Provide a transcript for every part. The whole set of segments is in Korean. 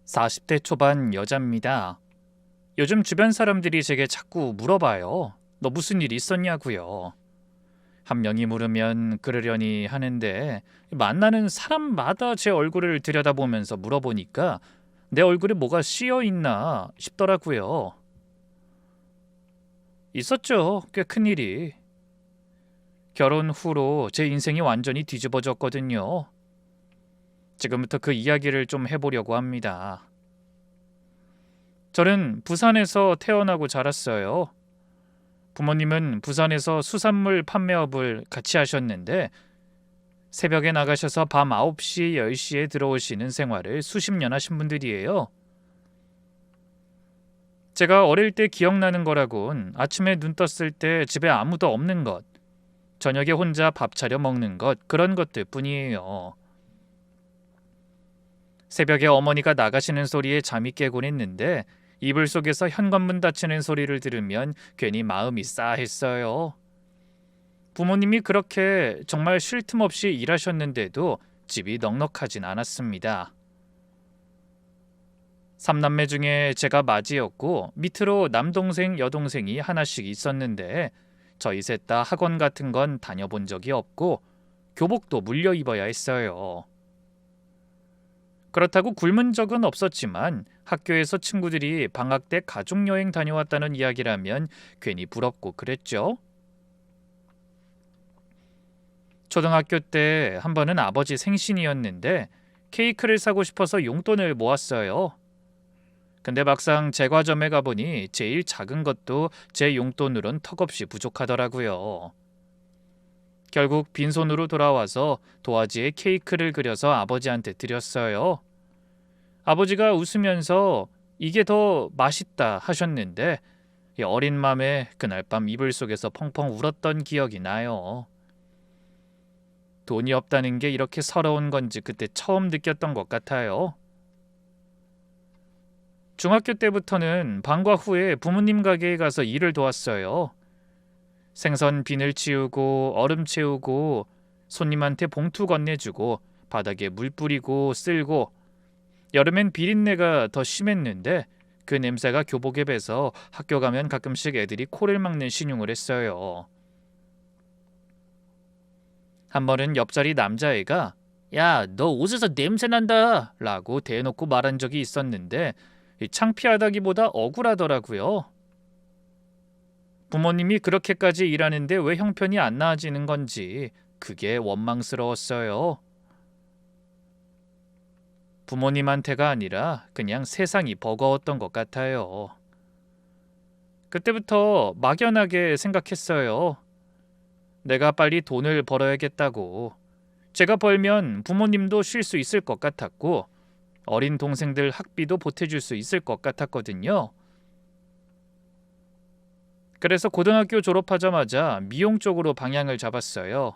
40대 초반 여자입니다. 요즘 주변 사람들이 제게 자꾸 물어봐요. 너 무슨 일 있었냐고요. 한 명이 물으면 그러려니 하는데 만나는 사람마다 제 얼굴을 들여다보면서 물어보니까 내 얼굴에 뭐가 씌여 있나 싶더라고요. 있었죠. 꽤 큰일이. 결혼 후로 제 인생이 완전히 뒤집어졌거든요. 지금부터 그 이야기를 좀 해보려고 합니다. 저는 부산에서 태어나고 자랐어요. 부모님은 부산에서 수산물 판매업을 같이 하셨는데 새벽에 나가셔서 밤 9시, 10시에 들어오시는 생활을 수십 년 하신 분들이에요. 제가 어릴 때 기억나는 거라곤 아침에 눈 떴을 때 집에 아무도 없는 것, 저녁에 혼자 밥 차려 먹는 것, 그런 것들 뿐이에요. 새벽에 어머니가 나가시는 소리에 잠이 깨곤 했는데 이불 속에서 현관문 닫히는 소리를 들으면 괜히 마음이 싸했어요. 부모님이 그렇게 정말 쉴 틈 없이 일하셨는데도 집이 넉넉하진 않았습니다. 삼남매 중에 제가 맞이였고 밑으로 남동생, 여동생이 하나씩 있었는데 저희 셋 다 학원 같은 건 다녀본 적이 없고 교복도 물려 입어야 했어요. 그렇다고 굶은 적은 없었지만 학교에서 친구들이 방학 때 가족여행 다녀왔다는 이야기라면 괜히 부럽고 그랬죠. 초등학교 때 한 번은 아버지 생신이었는데 케이크를 사고 싶어서 용돈을 모았어요. 근데 막상 제과점에 가보니 제일 작은 것도 제 용돈으론 턱없이 부족하더라고요. 결국 빈손으로 돌아와서 도화지에 케이크를 그려서 아버지한테 드렸어요. 아버지가 웃으면서 이게 더 맛있다 하셨는데 이 어린 맘에 그날 밤 이불 속에서 펑펑 울었던 기억이 나요. 돈이 없다는 게 이렇게 서러운 건지 그때 처음 느꼈던 것 같아요. 중학교 때부터는 방과 후에 부모님 가게에 가서 일을 도왔어요. 생선 비늘 치우고 얼음 채우고 손님한테 봉투 건네주고 바닥에 물 뿌리고 쓸고 여름엔 비린내가 더 심했는데 그 냄새가 교복에 배서 학교 가면 가끔씩 애들이 코를 막는 신용을 했어요. 한 번은 옆자리 남자애가 야, 너 옷에서 냄새 난다 라고 대놓고 말한 적이 있었는데 창피하다기보다 억울하더라고요. 부모님이 그렇게까지 일하는데 왜 형편이 안 나아지는 건지 그게 원망스러웠어요. 부모님한테가 아니라 그냥 세상이 버거웠던 것 같아요. 그때부터 막연하게 생각했어요. 내가 빨리 돈을 벌어야겠다고. 제가 벌면 부모님도 쉴 수 있을 것 같았고 어린 동생들 학비도 보태줄 수 있을 것 같았거든요. 그래서 고등학교 졸업하자마자 미용 쪽으로 방향을 잡았어요.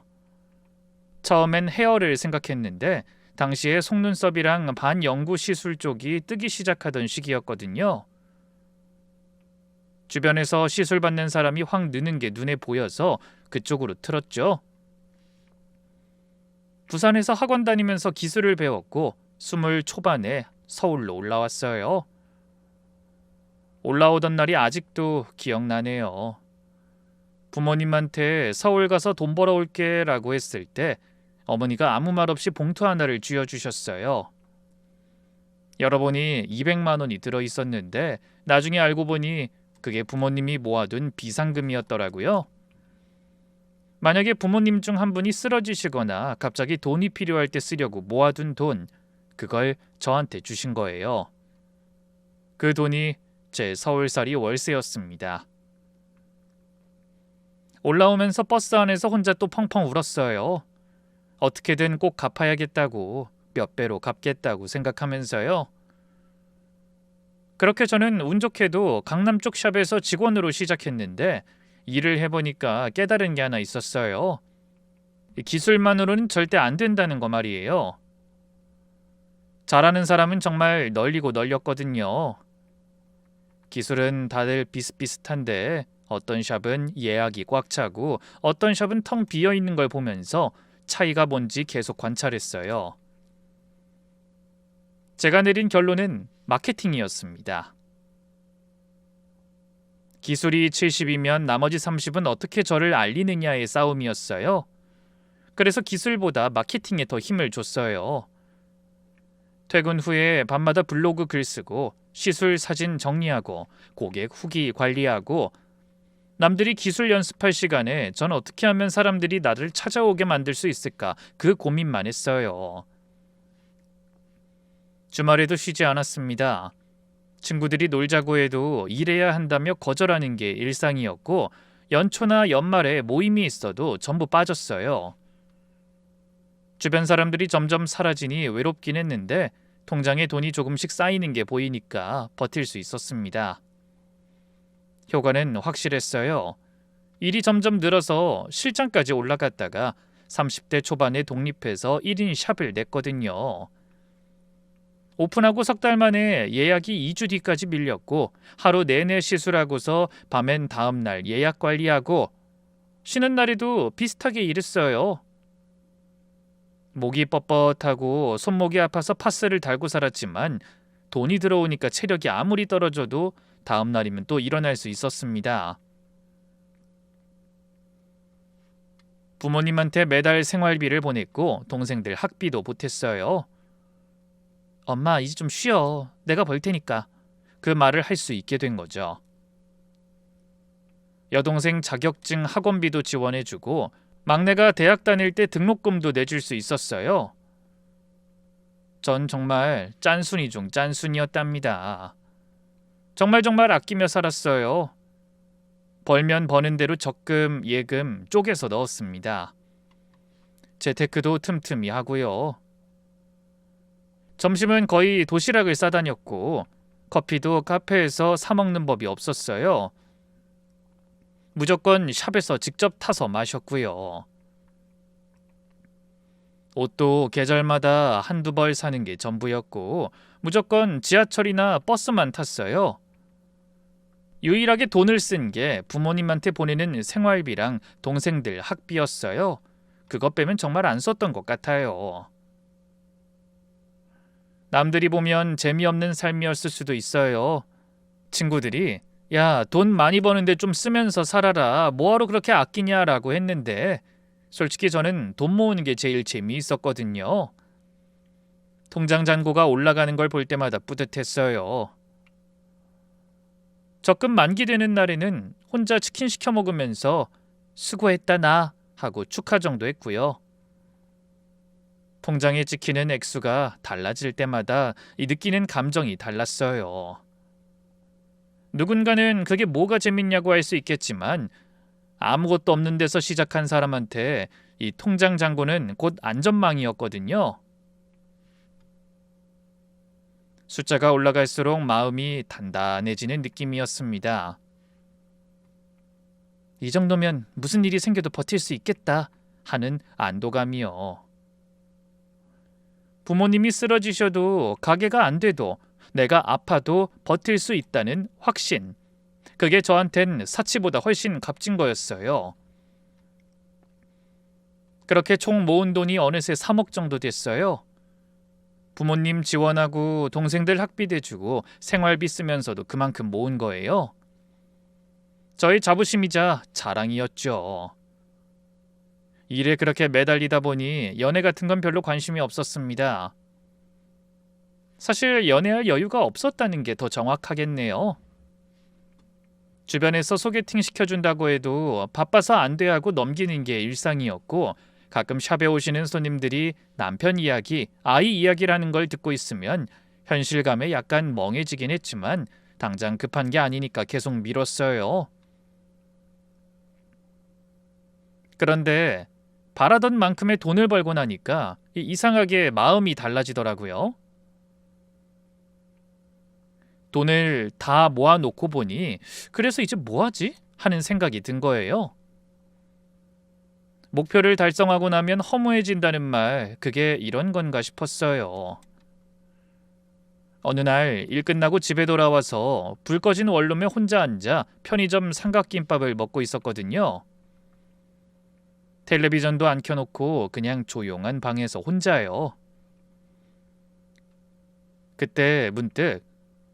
처음엔 헤어를 생각했는데 당시에 속눈썹이랑 반영구 시술 쪽이 뜨기 시작하던 시기였거든요. 주변에서 시술 받는 사람이 확 느는 게 눈에 보여서 그쪽으로 틀었죠. 부산에서 학원 다니면서 기술을 배웠고 20 초반에 서울로 올라왔어요. 올라오던 날이 아직도 기억나네요. 부모님한테 서울 가서 돈 벌어올게 라고 했을 때 어머니가 아무 말 없이 봉투 하나를 쥐어주셨어요. 열어보니 200만 원이 들어있었는데 나중에 알고 보니 그게 부모님이 모아둔 비상금이었더라고요. 만약에 부모님 중 한 분이 쓰러지시거나 갑자기 돈이 필요할 때 쓰려고 모아둔 돈, 그걸 저한테 주신 거예요. 그 돈이 제 서울살이 월세였습니다. 올라오면서 버스 안에서 혼자 또 펑펑 울었어요. 어떻게든 꼭 갚아야겠다고, 몇 배로 갚겠다고 생각하면서요. 그렇게 저는 운 좋게도 강남 쪽 샵에서 직원으로 시작했는데 일을 해보니까 깨달은 게 하나 있었어요. 기술만으로는 절대 안 된다는 거 말이에요. 잘하는 사람은 정말 널리고 널렸거든요. 기술은 다들 비슷비슷한데 어떤 샵은 예약이 꽉 차고 어떤 샵은 텅 비어 있는 걸 보면서 차이가 뭔지 계속 관찰했어요. 제가 내린 결론은 마케팅이었습니다. 기술이 70이면 나머지 30은 어떻게 저를 알리느냐의 싸움이었어요. 그래서 기술보다 마케팅에 더 힘을 줬어요. 퇴근 후에 밤마다 블로그 글 쓰고 시술 사진 정리하고 고객 후기 관리하고 남들이 기술 연습할 시간에 전 어떻게 하면 사람들이 나를 찾아오게 만들 수 있을까 그 고민만 했어요. 주말에도 쉬지 않았습니다. 친구들이 놀자고 해도 일해야 한다며 거절하는 게 일상이었고 연초나 연말에 모임이 있어도 전부 빠졌어요. 주변 사람들이 점점 사라지니 외롭긴 했는데 통장에 돈이 조금씩 쌓이는 게 보이니까 버틸 수 있었습니다. 효과는 확실했어요. 일이 점점 늘어서 실장까지 올라갔다가 30대 초반에 독립해서 1인 샵을 냈거든요. 오픈하고 석 달 만에 예약이 2주 뒤까지 밀렸고 하루 내내 시술하고서 밤엔 다음 날 예약 관리하고 쉬는 날에도 비슷하게 일했어요. 목이 뻣뻣하고 손목이 아파서 파스를 달고 살았지만 돈이 들어오니까 체력이 아무리 떨어져도 다음 날이면 또 일어날 수 있었습니다. 부모님한테 매달 생활비를 보냈고 동생들 학비도 보탰어요. 엄마 이제 좀 쉬어. 내가 벌 테니까. 그 말을 할 수 있게 된 거죠. 여동생 자격증 학원비도 지원해주고 막내가 대학 다닐 때 등록금도 내줄 수 있었어요. 전 정말 짠순이 중 짠순이었답니다. 정말 아끼며 살았어요. 벌면 버는 대로 적금, 예금 쪼개서 넣었습니다. 재테크도 틈틈이 하고요. 점심은 거의 도시락을 싸다녔고 커피도 카페에서 사 먹는 법이 없었어요. 무조건 샵에서 직접 타서 마셨고요. 옷도 계절마다 한두 벌 사는 게 전부였고 무조건 지하철이나 버스만 탔어요. 유일하게 돈을 쓴 게 부모님한테 보내는 생활비랑 동생들 학비였어요. 그것 빼면 정말 안 썼던 것 같아요. 남들이 보면 재미없는 삶이었을 수도 있어요. 친구들이 야, 돈 많이 버는데 좀 쓰면서 살아라. 뭐하러 그렇게 아끼냐라고 했는데 솔직히 저는 돈 모으는 게 제일 재미있었거든요. 통장 잔고가 올라가는 걸 볼 때마다 뿌듯했어요. 적금 만기되는 날에는 혼자 치킨 시켜 먹으면서 수고했다 나 하고 축하 정도 했고요. 통장에 찍히는 액수가 달라질 때마다 느끼는 감정이 달랐어요. 누군가는 그게 뭐가 재밌냐고 할 수 있겠지만 아무것도 없는 데서 시작한 사람한테 이 통장 잔고는 곧 안전망이었거든요. 숫자가 올라갈수록 마음이 단단해지는 느낌이었습니다. 이 정도면 무슨 일이 생겨도 버틸 수 있겠다 하는 안도감이요. 부모님이 쓰러지셔도 가게가 안 돼도 내가 아파도 버틸 수 있다는 확신. 그게 저한텐 사치보다 훨씬 값진 거였어요. 그렇게 총 모은 돈이 어느새 3억 정도 됐어요. 부모님 지원하고 동생들 학비 대주고 생활비 쓰면서도 그만큼 모은 거예요. 저의 자부심이자 자랑이었죠. 일에 그렇게 매달리다 보니 연애 같은 건 별로 관심이 없었습니다. 사실 연애할 여유가 없었다는 게 더 정확하겠네요. 주변에서 소개팅 시켜준다고 해도 바빠서 안 돼 하고 넘기는 게 일상이었고 가끔 샵에 오시는 손님들이 남편 이야기, 아이 이야기라는 걸 듣고 있으면 현실감에 약간 멍해지긴 했지만 당장 급한 게 아니니까 계속 미뤘어요. 그런데 바라던 만큼의 돈을 벌고 나니까 이상하게 마음이 달라지더라고요. 돈을 다 모아놓고 보니 그래서 이제 뭐하지? 하는 생각이 든 거예요. 목표를 달성하고 나면 허무해진다는 말, 그게 이런 건가 싶었어요. 어느 날 일 끝나고 집에 돌아와서 불 꺼진 원룸에 혼자 앉아 편의점 삼각김밥을 먹고 있었거든요. 텔레비전도 안 켜놓고 그냥 조용한 방에서 혼자요. 그때 문득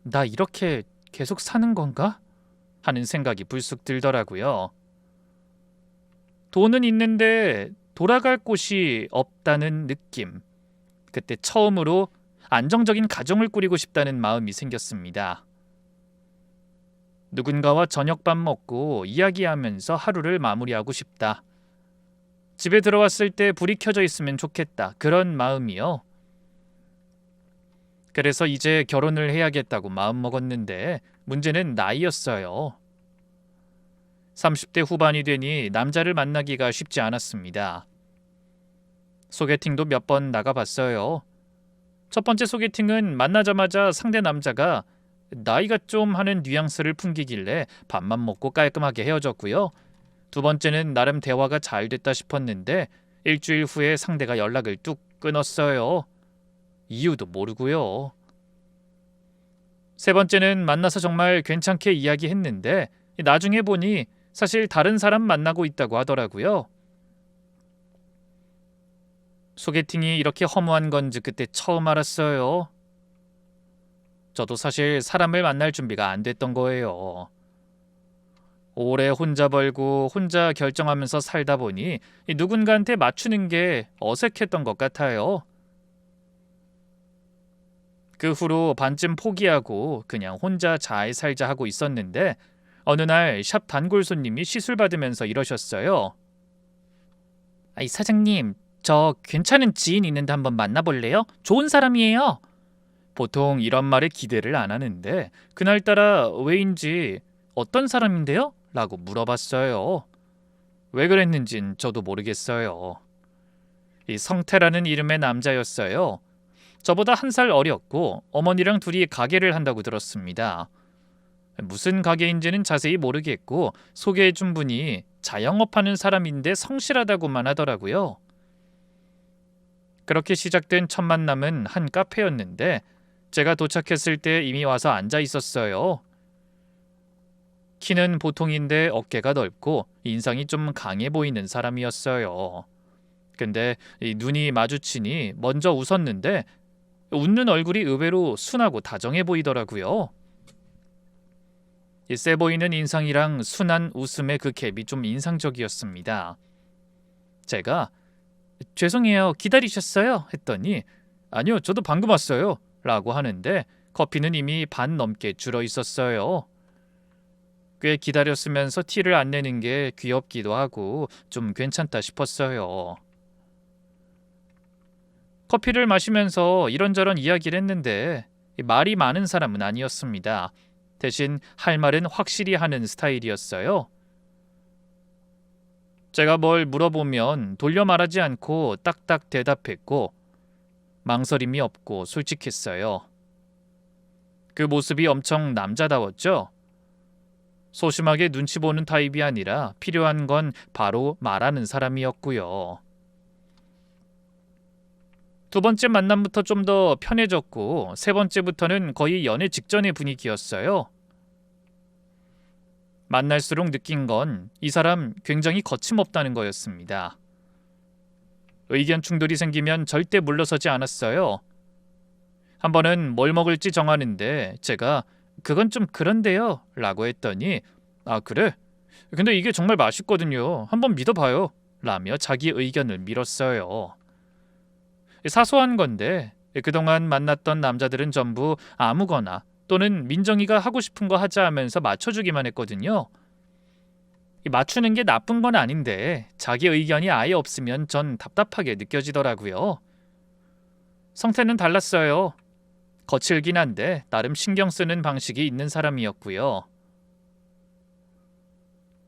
나 이렇게 계속 사는 건가? 하는 생각이 불쑥 들더라고요. 돈은 있는데 돌아갈 곳이 없다는 느낌. 그때 처음으로 안정적인 가정을 꾸리고 싶다는 마음이 생겼습니다. 누군가와 저녁밥 먹고 이야기하면서 하루를 마무리하고 싶다. 집에 들어왔을 때 불이 켜져 있으면 좋겠다. 그런 마음이요. 그래서 이제 결혼을 해야겠다고 마음먹었는데 문제는 나이였어요. 30대 후반이 되니 남자를 만나기가 쉽지 않았습니다. 소개팅도 몇 번 나가봤어요. 첫 번째 소개팅은 만나자마자 상대 남자가 나이가 좀 하는 뉘앙스를 풍기길래 밥만 먹고 깔끔하게 헤어졌고요. 두 번째는 나름 대화가 잘 됐다 싶었는데 일주일 후에 상대가 연락을 뚝 끊었어요. 이유도 모르고요. 세 번째는 만나서 정말 괜찮게 이야기했는데 나중에 보니 사실 다른 사람 만나고 있다고 하더라고요. 소개팅이 이렇게 허무한 건지 그때 처음 알았어요. 저도 사실 사람을 만날 준비가 안 됐던 거예요. 오래 혼자 벌고 혼자 결정하면서 살다 보니 누군가한테 맞추는 게 어색했던 것 같아요. 그 후로 반쯤 포기하고 그냥 혼자 잘 살자 하고 있었는데 어느 날 샵 단골 손님이 시술 받으면서 이러셨어요. 아이 사장님, 저 괜찮은 지인 있는데 한번 만나볼래요? 좋은 사람이에요. 보통 이런 말에 기대를 안 하는데 그날따라 왜인지 어떤 사람인데요? 라고 물어봤어요. 왜 그랬는진 저도 모르겠어요. 이 성태라는 이름의 남자였어요. 저보다 한 살 어렸고 어머니랑 둘이 가게를 한다고 들었습니다. 무슨 가게인지는 자세히 모르겠고 소개해준 분이 자영업하는 사람인데 성실하다고만 하더라고요. 그렇게 시작된 첫 만남은 한 카페였는데 제가 도착했을 때 이미 와서 앉아 있었어요. 키는 보통인데 어깨가 넓고 인상이 좀 강해 보이는 사람이었어요. 근데 이 눈이 마주치니 먼저 웃었는데 웃는 얼굴이 의외로 순하고 다정해 보이더라고요. 이 세 보이는 인상이랑 순한 웃음의 그 갭이 좀 인상적이었습니다. 제가 죄송해요, 기다리셨어요? 했더니 아니요, 저도 방금 왔어요 라고 하는데 커피는 이미 반 넘게 줄어 있었어요. 꽤 기다렸으면서 티를 안 내는 게 귀엽기도 하고 좀 괜찮다 싶었어요. 커피를 마시면서 이런저런 이야기를 했는데 말이 많은 사람은 아니었습니다. 대신 할 말은 확실히 하는 스타일이었어요. 제가 뭘 물어보면 돌려 말하지 않고 딱딱 대답했고 망설임이 없고 솔직했어요. 그 모습이 엄청 남자다웠죠. 소심하게 눈치 보는 타입이 아니라 필요한 건 바로 말하는 사람이었고요. 두 번째 만남부터 좀 더 편해졌고 세 번째부터는 거의 연애 직전의 분위기였어요. 만날수록 느낀 건 이 사람 굉장히 거침없다는 거였습니다. 의견 충돌이 생기면 절대 물러서지 않았어요. 한 번은 뭘 먹을지 정하는데 제가 그건 좀 그런데요 라고 했더니 아 그래? 근데 이게 정말 맛있거든요. 한번 믿어봐요 라며 자기 의견을 밀었어요. 사소한 건데 그동안 만났던 남자들은 전부 아무거나 또는 민정이가 하고 싶은 거 하자 하면서 맞춰주기만 했거든요. 맞추는 게 나쁜 건 아닌데 자기 의견이 아예 없으면 전 답답하게 느껴지더라고요. 성태는 달랐어요. 거칠긴 한데 나름 신경 쓰는 방식이 있는 사람이었고요.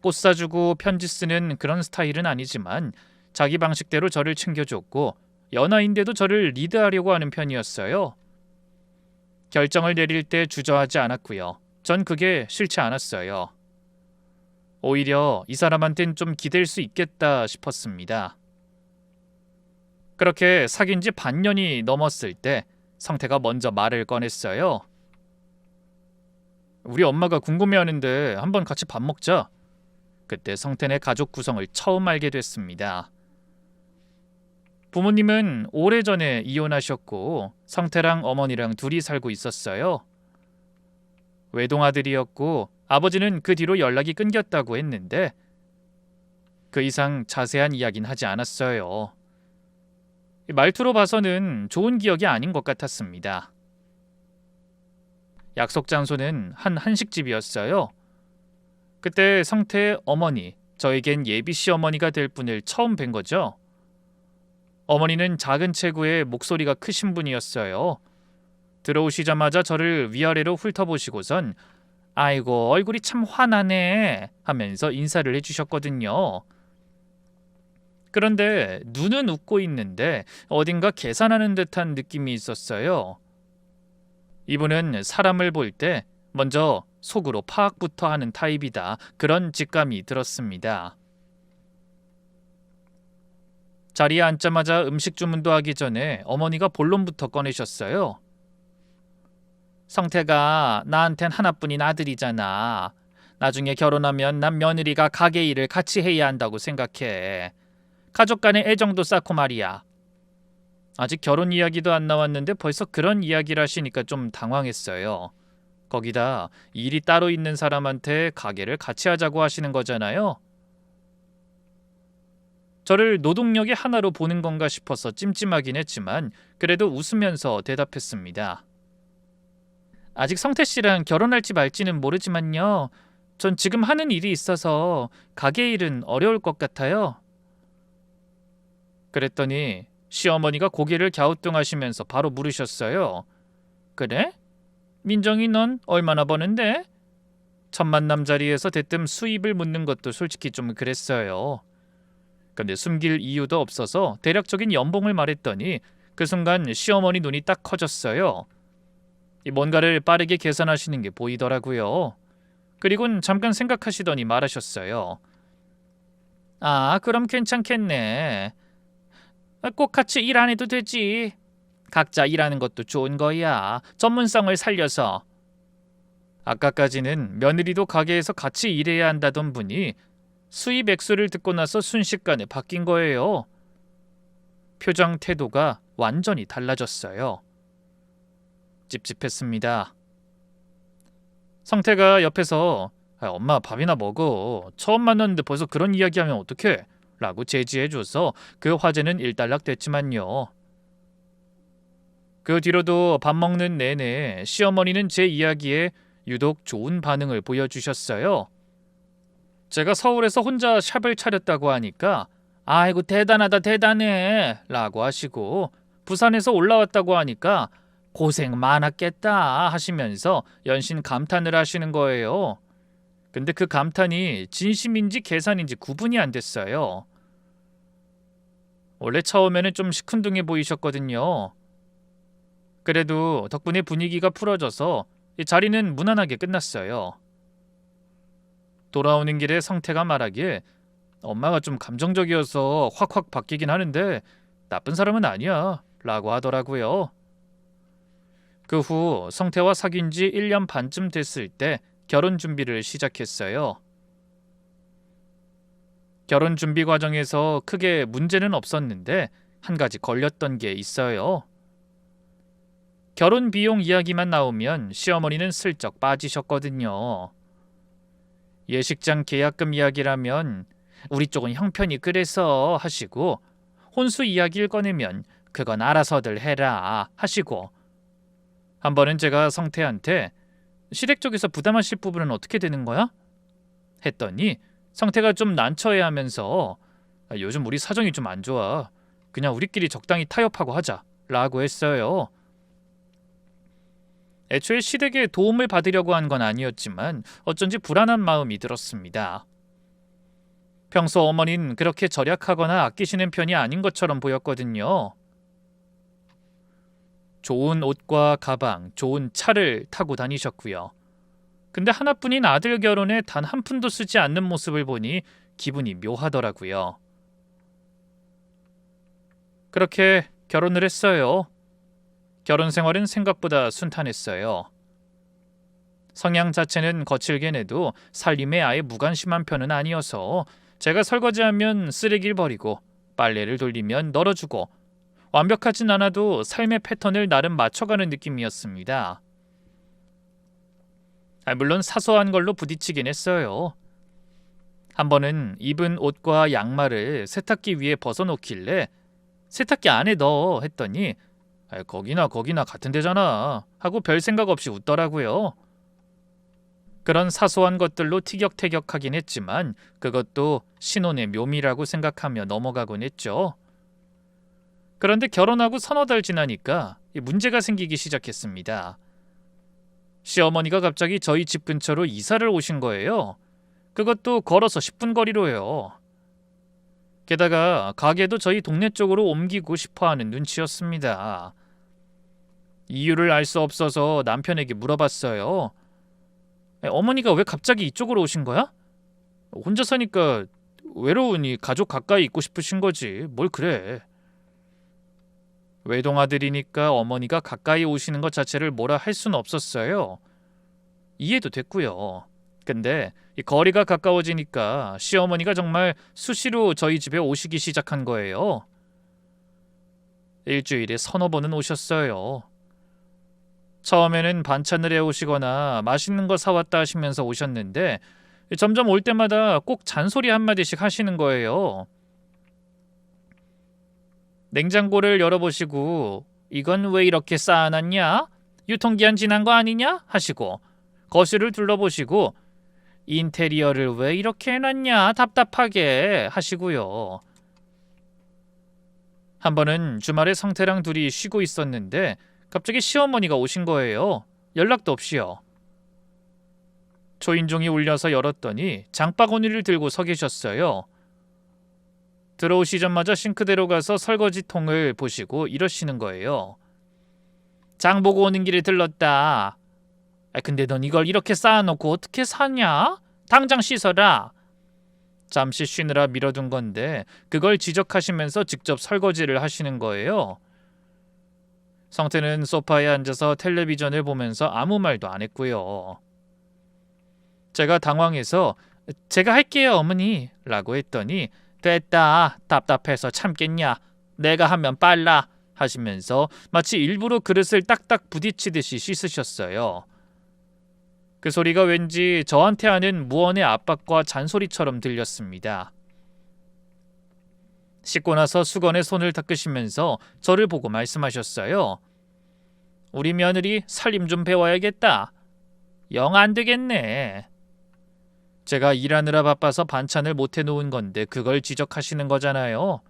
꽃 사주고 편지 쓰는 그런 스타일은 아니지만 자기 방식대로 저를 챙겨줬고 연하인데도 저를 리드하려고 하는 편이었어요. 결정을 내릴 때 주저하지 않았고요. 전 그게 싫지 않았어요. 오히려 이 사람한텐 좀 기댈 수 있겠다 싶었습니다. 그렇게 사귄 지 반년이 넘었을 때 성태가 먼저 말을 꺼냈어요. 우리 엄마가 궁금해하는데 한번 같이 밥 먹자. 그때 성태네 가족 구성을 처음 알게 됐습니다. 부모님은 오래전에 이혼하셨고 성태랑 어머니랑 둘이 살고 있었어요. 외동아들이었고 아버지는 그 뒤로 연락이 끊겼다고 했는데 그 이상 자세한 이야기는 하지 않았어요. 말투로 봐서는 좋은 기억이 아닌 것 같았습니다. 약속 장소는 한 한식집이었어요. 그때 성태의 어머니, 저에겐 예비 시어머니가 될 분을 처음 뵌 거죠. 어머니는 작은 체구에 목소리가 크신 분이었어요. 들어오시자마자 저를 위아래로 훑어보시고선 아이고 얼굴이 참 환하네 하면서 인사를 해주셨거든요. 그런데 눈은 웃고 있는데 어딘가 계산하는 듯한 느낌이 있었어요. 이분은 사람을 볼 때 먼저 속으로 파악부터 하는 타입이다. 그런 직감이 들었습니다. 자리에 앉자마자 음식 주문도 하기 전에 어머니가 본론부터 꺼내셨어요. 성태가 나한텐 하나뿐인 아들이잖아. 나중에 결혼하면 난 며느리가 가게 일을 같이 해야 한다고 생각해. 가족 간의 애정도 쌓고 말이야. 아직 결혼 이야기도 안 나왔는데 벌써 그런 이야기를 하시니까 좀 당황했어요. 거기다 일이 따로 있는 사람한테 가게를 같이 하자고 하시는 거잖아요. 저를 노동력의 하나로 보는 건가 싶어서 찜찜하긴 했지만 그래도 웃으면서 대답했습니다. 아직 성태 씨랑 결혼할지 말지는 모르지만요. 전 지금 하는 일이 있어서 가게 일은 어려울 것 같아요. 그랬더니 시어머니가 고개를 갸우뚱하시면서 바로 물으셨어요. 그래? 민정이 넌 얼마나 버는데? 첫 만남 자리에서 대뜸 수입을 묻는 것도 솔직히 좀 그랬어요. 근데 숨길 이유도 없어서 대략적인 연봉을 말했더니 그 순간 시어머니 눈이 딱 커졌어요. 뭔가를 빠르게 계산하시는 게 보이더라고요. 그리고는 잠깐 생각하시더니 말하셨어요. 아, 그럼 괜찮겠네. 꼭 같이 일 안 해도 되지. 각자 일하는 것도 좋은 거야. 전문성을 살려서. 아까까지는 며느리도 가게에서 같이 일해야 한다던 분이 수입 액수를 듣고 나서 순식간에 바뀐 거예요. 표정 태도가 완전히 달라졌어요. 찝찝했습니다. 성태가 옆에서 엄마 밥이나 먹어. 처음 만났는데 벌써 그런 이야기하면 어떡해? 라고 제지해줘서 그 화제는 일단락됐지만요. 그 뒤로도 밥 먹는 내내 시어머니는 제 이야기에 유독 좋은 반응을 보여주셨어요. 제가 서울에서 혼자 샵을 차렸다고 하니까 아이고 대단하다 대단해 라고 하시고 부산에서 올라왔다고 하니까 고생 많았겠다 하시면서 연신 감탄을 하시는 거예요. 근데 그 감탄이 진심인지 계산인지 구분이 안 됐어요. 원래 처음에는 좀 시큰둥해 보이셨거든요. 그래도 덕분에 분위기가 풀어져서 이 자리는 무난하게 끝났어요. 돌아오는 길에 성태가 말하기에 엄마가 좀 감정적이어서 확확 바뀌긴 하는데 나쁜 사람은 아니야 라고 하더라고요. 그 후 성태와 사귄 지 1년 반쯤 됐을 때 결혼 준비를 시작했어요. 결혼 준비 과정에서 크게 문제는 없었는데 한 가지 걸렸던 게 있어요. 결혼 비용 이야기만 나오면 시어머니는 슬쩍 빠지셨거든요. 예식장 계약금 이야기라면 우리 쪽은 형편이 그래서 하시고 혼수 이야기를 꺼내면 그건 알아서들 해라 하시고 한 번은 제가 성태한테 시댁 쪽에서 부담하실 부분은 어떻게 되는 거야? 했더니 성태가 좀 난처해하면서 요즘 우리 사정이 좀 안 좋아. 그냥 우리끼리 적당히 타협하고 하자 라고 했어요. 애초에 시댁에 도움을 받으려고 한 건 아니었지만 어쩐지 불안한 마음이 들었습니다. 평소 어머니는 그렇게 절약하거나 아끼시는 편이 아닌 것처럼 보였거든요. 좋은 옷과 가방, 좋은 차를 타고 다니셨고요. 근데 하나뿐인 아들 결혼에 단 한 푼도 쓰지 않는 모습을 보니 기분이 묘하더라고요. 그렇게 결혼을 했어요. 결혼 생활은 생각보다 순탄했어요. 성향 자체는 거칠게 내도 살림에 아예 무관심한 편은 아니어서 제가 설거지하면 쓰레기를 버리고 빨래를 돌리면 널어주고 완벽하진 않아도 삶의 패턴을 나름 맞춰가는 느낌이었습니다. 물론 사소한 걸로 부딪히긴 했어요. 한 번은 입은 옷과 양말을 세탁기 위에 벗어놓길래 세탁기 안에 넣어 했더니 거기나 같은 데잖아 하고 별 생각 없이 웃더라고요. 그런 사소한 것들로 티격태격하긴 했지만 그것도 신혼의 묘미라고 생각하며 넘어가곤 했죠. 그런데 결혼하고 서너 달 지나니까 문제가 생기기 시작했습니다. 시어머니가 갑자기 저희 집 근처로 이사를 오신 거예요. 그것도 걸어서 10분 거리로요. 게다가 가게도 저희 동네 쪽으로 옮기고 싶어하는 눈치였습니다. 이유를 알 수 없어서 남편에게 물어봤어요. 어머니가 왜 갑자기 이쪽으로 오신 거야? 혼자 사니까 외로우니 가족 가까이 있고 싶으신 거지. 뭘 그래. 외동아들이니까 어머니가 가까이 오시는 것 자체를 뭐라 할 수는 없었어요. 이해도 됐고요. 근데 이 거리가 가까워지니까 시어머니가 정말 수시로 저희 집에 오시기 시작한 거예요. 일주일에 서너 번은 오셨어요. 처음에는 반찬을 해오시거나 맛있는 거 사왔다 하시면서 오셨는데 점점 올 때마다 꼭 잔소리 한마디씩 하시는 거예요. 냉장고를 열어보시고 이건 왜 이렇게 쌓아놨냐? 유통기한 지난 거 아니냐? 하시고 거실을 둘러보시고 인테리어를 왜 이렇게 해놨냐? 답답하게 하시고요. 한 번은 주말에 성태랑 둘이 쉬고 있었는데 갑자기 시어머니가 오신 거예요. 연락도 없이요. 초인종이 울려서 열었더니 장바구니를 들고 서 계셨어요. 들어오시자마자 싱크대로 가서 설거지통을 보시고 이러시는 거예요. 장 보고 오는 길에 들렀다. 근데 넌 이걸 이렇게 쌓아놓고 어떻게 사냐? 당장 씻어라. 잠시 쉬느라 미뤄둔 건데 그걸 지적하시면서 직접 설거지를 하시는 거예요. 성태는 소파에 앉아서 텔레비전을 보면서 아무 말도 안 했고요. 제가 당황해서 제가 할게요 어머니 라고 했더니 됐다 답답해서 참겠냐 내가 하면 빨라 하시면서 마치 일부러 그릇을 딱딱 부딪히듯이 씻으셨어요. 그 소리가 왠지 저한테 하는 무언의 압박과 잔소리처럼 들렸습니다. 씻고 나서 수건에 손을 닦으시면서 저를 보고 말씀하셨어요. 우리 며느리 살림 좀 배워야겠다. 영 안 되겠네. 제가 일하느라 바빠서 반찬을 못 해놓은 건데 그걸 지적하시는 거잖아요.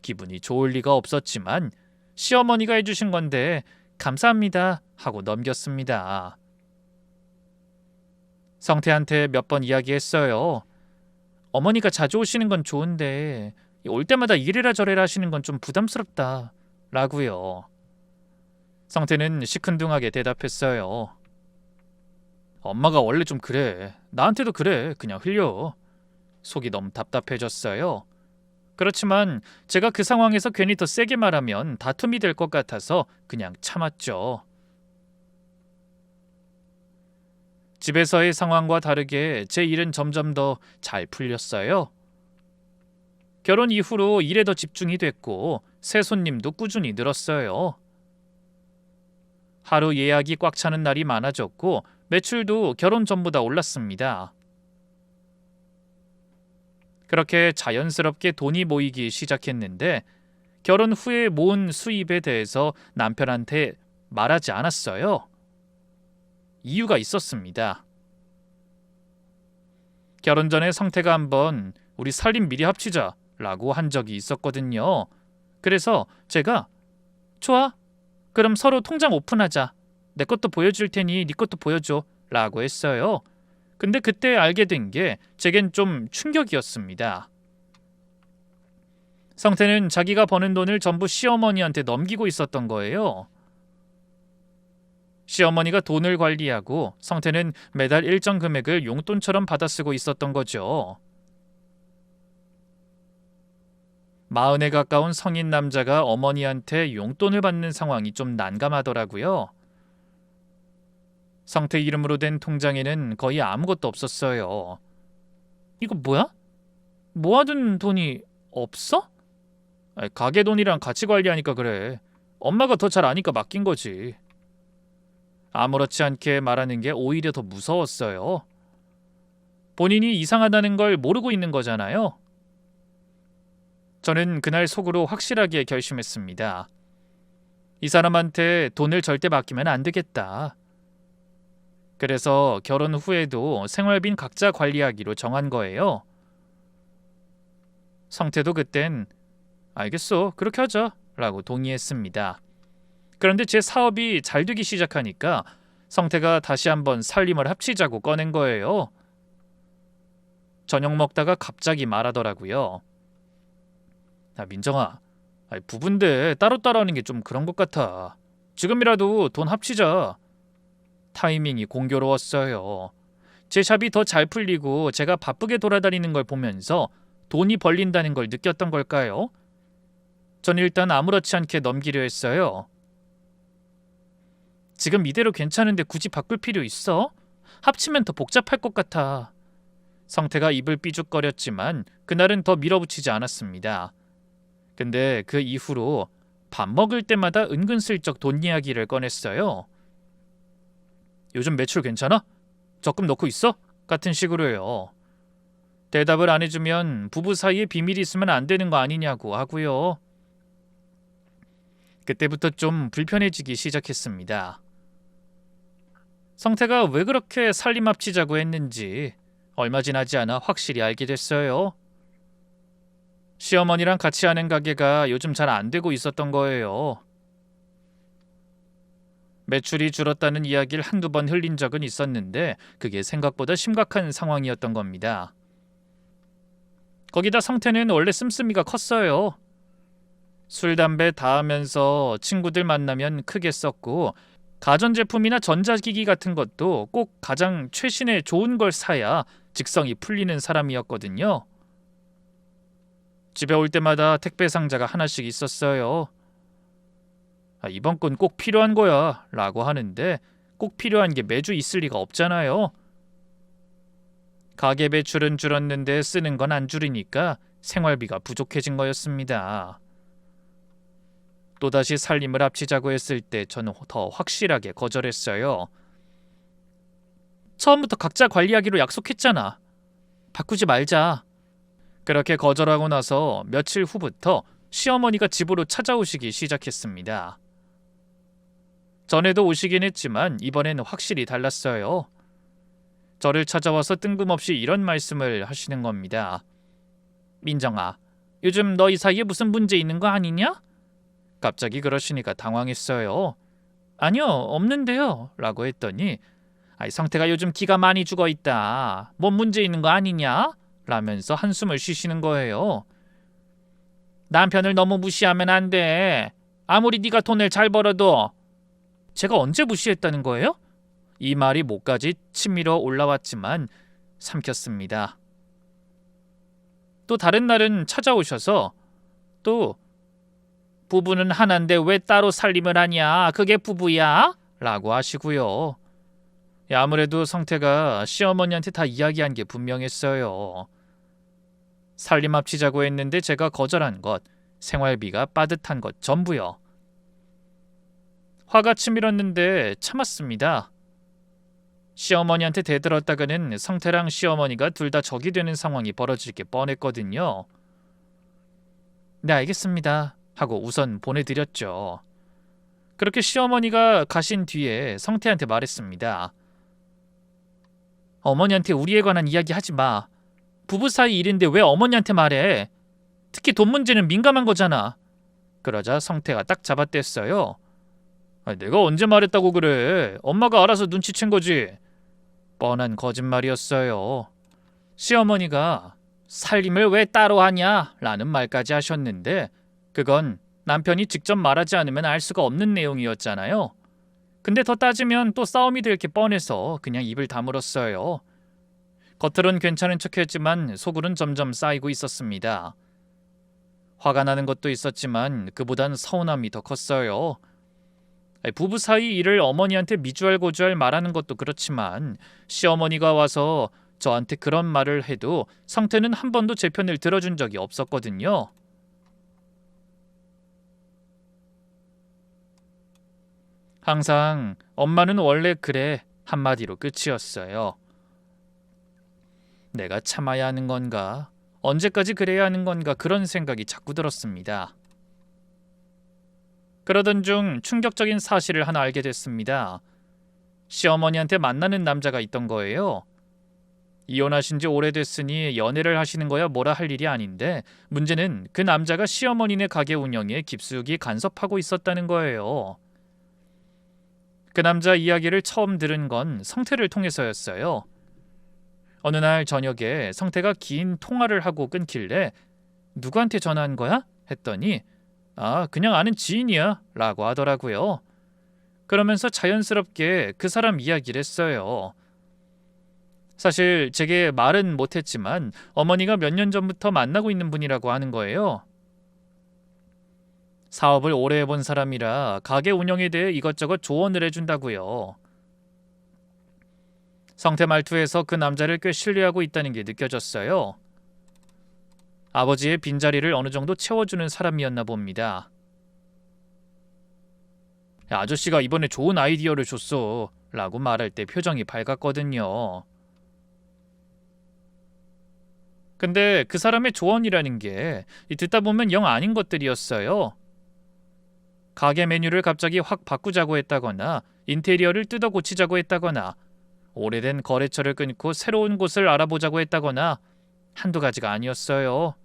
기분이 좋을 리가 없었지만 시어머니가 해주신 건데 감사합니다 하고 넘겼습니다. 성태한테 몇 번 이야기했어요. 어머니가 자주 오시는 건 좋은데 올 때마다 이래라 저래라 하시는 건 좀 부담스럽다 라고요. 성태는 시큰둥하게 대답했어요. 엄마가 원래 좀 그래. 나한테도 그래. 그냥 흘려. 속이 너무 답답해졌어요. 그렇지만 제가 그 상황에서 괜히 더 세게 말하면 다툼이 될 것 같아서 그냥 참았죠. 집에서의 상황과 다르게 제 일은 점점 더 잘 풀렸어요. 결혼 이후로 일에 더 집중이 됐고 새 손님도 꾸준히 늘었어요. 하루 예약이 꽉 차는 날이 많아졌고 매출도 결혼 전보다 올랐습니다. 그렇게 자연스럽게 돈이 모이기 시작했는데 결혼 후에 모은 수입에 대해서 남편한테 말하지 않았어요. 이유가 있었습니다. 결혼 전에 성태가 한번 우리 살림 미리 합치자 라고 한 적이 있었거든요. 그래서 제가 좋아. 그럼 서로 통장 오픈하자. 내 것도 보여줄 테니 네 것도 보여줘 라고 했어요. 근데 그때 알게 된 게 제겐 좀 충격이었습니다. 성태는 자기가 버는 돈을 전부 시어머니한테 넘기고 있었던 거예요. 시어머니가 돈을 관리하고 성태는 매달 일정 금액을 용돈처럼 받아 쓰고 있었던 거죠. 40에 가까운 성인 남자가 어머니한테 용돈을 받는 상황이 좀 난감하더라고요. 성태 이름으로 된 통장에는 거의 아무것도 없었어요. 이거 뭐야? 모아둔 돈이 없어? 가게 돈이랑 같이 관리하니까 그래. 엄마가 더 잘 아니까 맡긴 거지. 아무렇지 않게 말하는 게 오히려 더 무서웠어요. 본인이 이상하다는 걸 모르고 있는 거잖아요. 저는 그날 속으로 확실하게 결심했습니다. 이 사람한테 돈을 절대 맡기면 안 되겠다. 그래서 결혼 후에도 생활비는 각자 관리하기로 정한 거예요. 성태도 그땐 알겠어, 그렇게 하자 라고 동의했습니다. 그런데 제 사업이 잘 되기 시작하니까 성태가 다시 한번 살림을 합치자고 꺼낸 거예요. 저녁 먹다가 갑자기 말하더라고요. 민정아, 부부인데 따로따로 하는 게 좀 그런 것 같아. 지금이라도 돈 합치자. 타이밍이 공교로웠어요. 제 샵이 더 잘 풀리고 제가 바쁘게 돌아다니는 걸 보면서 돈이 벌린다는 걸 느꼈던 걸까요? 전 일단 아무렇지 않게 넘기려 했어요. 지금 이대로 괜찮은데 굳이 바꿀 필요 있어? 합치면 더 복잡할 것 같아. 성태가 입을 삐죽거렸지만 그날은 더 밀어붙이지 않았습니다. 근데 그 이후로 밥 먹을 때마다 은근슬쩍 돈 이야기를 꺼냈어요. 요즘 매출 괜찮아? 적금 넣고 있어? 같은 식으로요. 대답을 안 해주면 부부 사이에 비밀이 있으면 안 되는 거 아니냐고 하고요. 그때부터 좀 불편해지기 시작했습니다. 성태가 왜 그렇게 살림 합치자고 했는지 얼마 지나지 않아 확실히 알게 됐어요. 시어머니랑 같이 하는 가게가 요즘 잘 안 되고 있었던 거예요. 매출이 줄었다는 이야기를 한두 번 흘린 적은 있었는데 그게 생각보다 심각한 상황이었던 겁니다. 거기다 성태는 원래 씀씀이가 컸어요. 술, 담배 다 하면서 친구들 만나면 크게 썼고 가전제품이나 전자기기 같은 것도 꼭 가장 최신의 좋은 걸 사야 직성이 풀리는 사람이었거든요. 집에 올 때마다 택배 상자가 하나씩 있었어요. 이번 건 꼭 필요한 거야 라고 하는데 꼭 필요한 게 매주 있을 리가 없잖아요. 가게 매출은 줄었는데 쓰는 건 안 줄이니까 생활비가 부족해진 거였습니다. 또다시 살림을 합치자고 했을 때 저는 더 확실하게 거절했어요. 처음부터 각자 관리하기로 약속했잖아. 바꾸지 말자. 그렇게 거절하고 나서 며칠 후부터 시어머니가 집으로 찾아오시기 시작했습니다. 전에도 오시긴 했지만 이번에는 확실히 달랐어요. 저를 찾아와서 뜬금없이 이런 말씀을 하시는 겁니다. 민정아, 요즘 너희 사이에 무슨 문제 있는 거 아니냐? 갑자기 그러시니까 당황했어요. 아니요, 없는데요 라고 했더니 성태가 요즘 기가 많이 죽어있다. 뭔 문제 있는 거 아니냐? 라면서 한숨을 쉬시는 거예요. 남편을 너무 무시하면 안 돼. 아무리 네가 돈을 잘 벌어도. 제가 언제 무시했다는 거예요? 이 말이 목까지 치밀어 올라왔지만 삼켰습니다. 또 다른 날은 찾아오셔서 또 부부는 하나인데 왜 따로 살림을 하냐? 그게 부부야? 라고 하시고요. 아무래도 성태가 시어머니한테 다 이야기한 게 분명했어요. 살림 합치자고 했는데 제가 거절한 것, 생활비가 빠듯한 것 전부요. 화가 치밀었는데 참았습니다. 시어머니한테 대들었다가는 성태랑 시어머니가 둘 다 적이 되는 상황이 벌어질 게 뻔했거든요. 네, 알겠습니다 하고 우선 보내드렸죠. 그렇게 시어머니가 가신 뒤에 성태한테 말했습니다. 어머니한테 우리에 관한 이야기 하지 마. 부부 사이 일인데 왜 어머니한테 말해? 특히 돈 문제는 민감한 거잖아. 그러자 성태가 딱 잡아댔어요. 내가 언제 말했다고 그래. 엄마가 알아서 눈치챈 거지. 뻔한 거짓말이었어요. 시어머니가 살림을 왜 따로 하냐? 라는 말까지 하셨는데 그건 남편이 직접 말하지 않으면 알 수가 없는 내용이었잖아요. 근데 더 따지면 또 싸움이 될 게 뻔해서 그냥 입을 다물었어요. 겉으론 괜찮은 척했지만 속으론 점점 쌓이고 있었습니다. 화가 나는 것도 있었지만 그보단 서운함이 더 컸어요. 부부 사이 일을 어머니한테 미주알고주알 말하는 것도 그렇지만 시어머니가 와서 저한테 그런 말을 해도 성태는 한 번도 제 편을 들어준 적이 없었거든요. 항상 엄마는 원래 그래 한마디로 끝이었어요. 내가 참아야 하는 건가? 언제까지 그래야 하는 건가? 그런 생각이 자꾸 들었습니다. 그러던 중 충격적인 사실을 하나 알게 됐습니다. 시어머니한테 만나는 남자가 있던 거예요. 이혼하신 지 오래됐으니 연애를 하시는 거야 뭐라 할 일이 아닌데 문제는 그 남자가 시어머니네 가게 운영에 깊숙이 간섭하고 있었다는 거예요. 그 남자 이야기를 처음 들은 건 성태를 통해서였어요. 어느 날 저녁에 성태가 긴 통화를 하고 끊길래 누구한테 전화한 거야? 했더니 그냥 아는 지인이야 라고 하더라고요. 그러면서 자연스럽게 그 사람 이야기를 했어요. 사실 제게 말은 못했지만 어머니가 몇 년 전부터 만나고 있는 분이라고 하는 거예요. 사업을 오래 해본 사람이라 가게 운영에 대해 이것저것 조언을 해준다고요. 성태 말투에서 그 남자를 꽤 신뢰하고 있다는 게 느껴졌어요. 아버지의 빈자리를 어느 정도 채워주는 사람이었나 봅니다. 야, 아저씨가 이번에 좋은 아이디어를 줬어 라고 말할 때 표정이 밝았거든요. 근데 그 사람의 조언이라는 게 듣다 보면 영 아닌 것들이었어요. 가게 메뉴를 갑자기 확 바꾸자고 했다거나 인테리어를 뜯어 고치자고 했다거나 오래된 거래처를 끊고 새로운 곳을 알아보자고 했다거나 한두 가지가 아니었어요.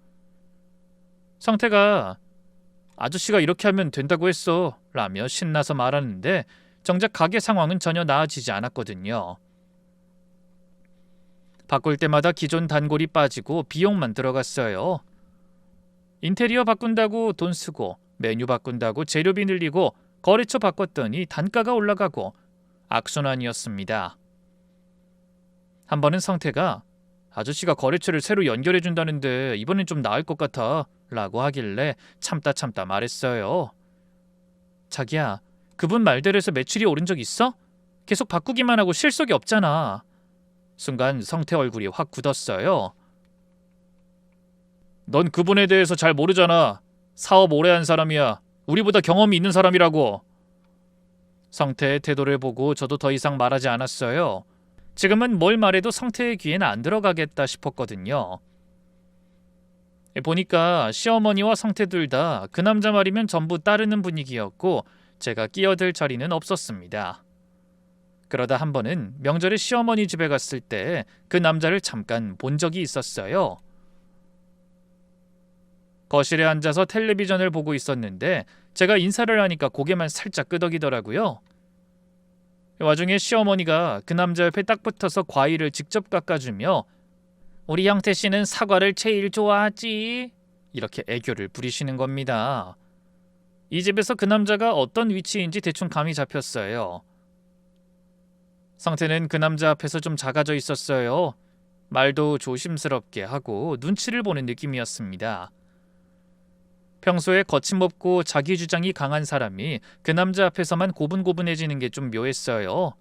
성태가 아저씨가 이렇게 하면 된다고 했어 라며 신나서 말하는데 정작 가게 상황은 전혀 나아지지 않았거든요. 바꿀 때마다 기존 단골이 빠지고 비용만 들어갔어요. 인테리어 바꾼다고 돈 쓰고 메뉴 바꾼다고 재료비 늘리고 거래처 바꿨더니 단가가 올라가고 악순환이었습니다. 한 번은 성태가 아저씨가 거래처를 새로 연결해준다는데 이번엔 좀 나을 것 같아 라고 하길래 참다 말했어요. 자기야, 그분 말대로 해서 매출이 오른 적 있어? 계속 바꾸기만 하고 실속이 없잖아. 순간 성태 얼굴이 확 굳었어요. 넌 그분에 대해서 잘 모르잖아. 사업 오래 한 사람이야. 우리보다 경험이 있는 사람이라고. 성태의 태도를 보고 저도 더 이상 말하지 않았어요. 지금은 뭘 말해도 성태의 귀에는 안 들어가겠다 싶었거든요. 보니까 시어머니와 성태 둘 다 그 남자 말이면 전부 따르는 분위기였고 제가 끼어들 자리는 없었습니다. 그러다 한 번은 명절에 시어머니 집에 갔을 때 그 남자를 잠깐 본 적이 있었어요. 거실에 앉아서 텔레비전을 보고 있었는데 제가 인사를 하니까 고개만 살짝 끄덕이더라고요. 와중에 시어머니가 그 남자 옆에 딱 붙어서 과일을 직접 깎아주며 우리 형태 씨는 사과를 제일 좋아하지 이렇게 애교를 부리시는 겁니다. 이 집에서 그 남자가 어떤 위치인지 대충 감이 잡혔어요. 성태는 그 남자 앞에서 좀 작아져 있었어요. 말도 조심스럽게 하고 눈치를 보는 느낌이었습니다. 평소에 거침없고 자기 주장이 강한 사람이 그 남자 앞에서만 고분고분해지는 게 좀 묘했어요.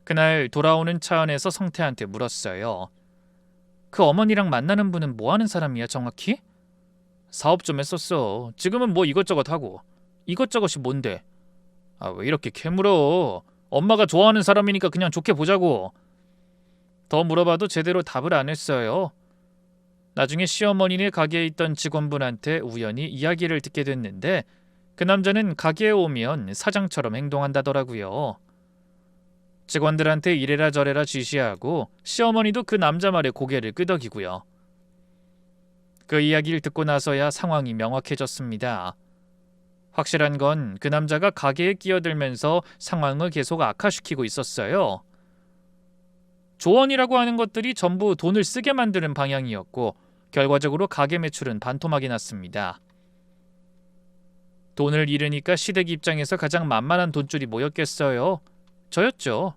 그날 돌아오는 차 안에서 성태한테 물었어요. 그 어머니랑 만나는 분은 뭐 하는 사람이야 정확히? 사업 좀 했었어. 지금은 뭐 이것저것 하고. 이것저것이 뭔데? 왜 이렇게 캐물어? 엄마가 좋아하는 사람이니까 그냥 좋게 보자고. 더 물어봐도 제대로 답을 안 했어요. 나중에 시어머니네 가게에 있던 직원분한테 우연히 이야기를 듣게 됐는데 그 남자는 가게에 오면 사장처럼 행동한다더라고요. 직원들한테 이래라 저래라 지시하고 시어머니도 그 남자 말에 고개를 끄덕이고요. 그 이야기를 듣고 나서야 상황이 명확해졌습니다. 확실한 건 그 남자가 가게에 끼어들면서 상황을 계속 악화시키고 있었어요. 조언이라고 하는 것들이 전부 돈을 쓰게 만드는 방향이었고 결과적으로 가게 매출은 반토막이 났습니다. 돈을 잃으니까 시댁 입장에서 가장 만만한 돈줄이 뭐였겠어요? 저였죠.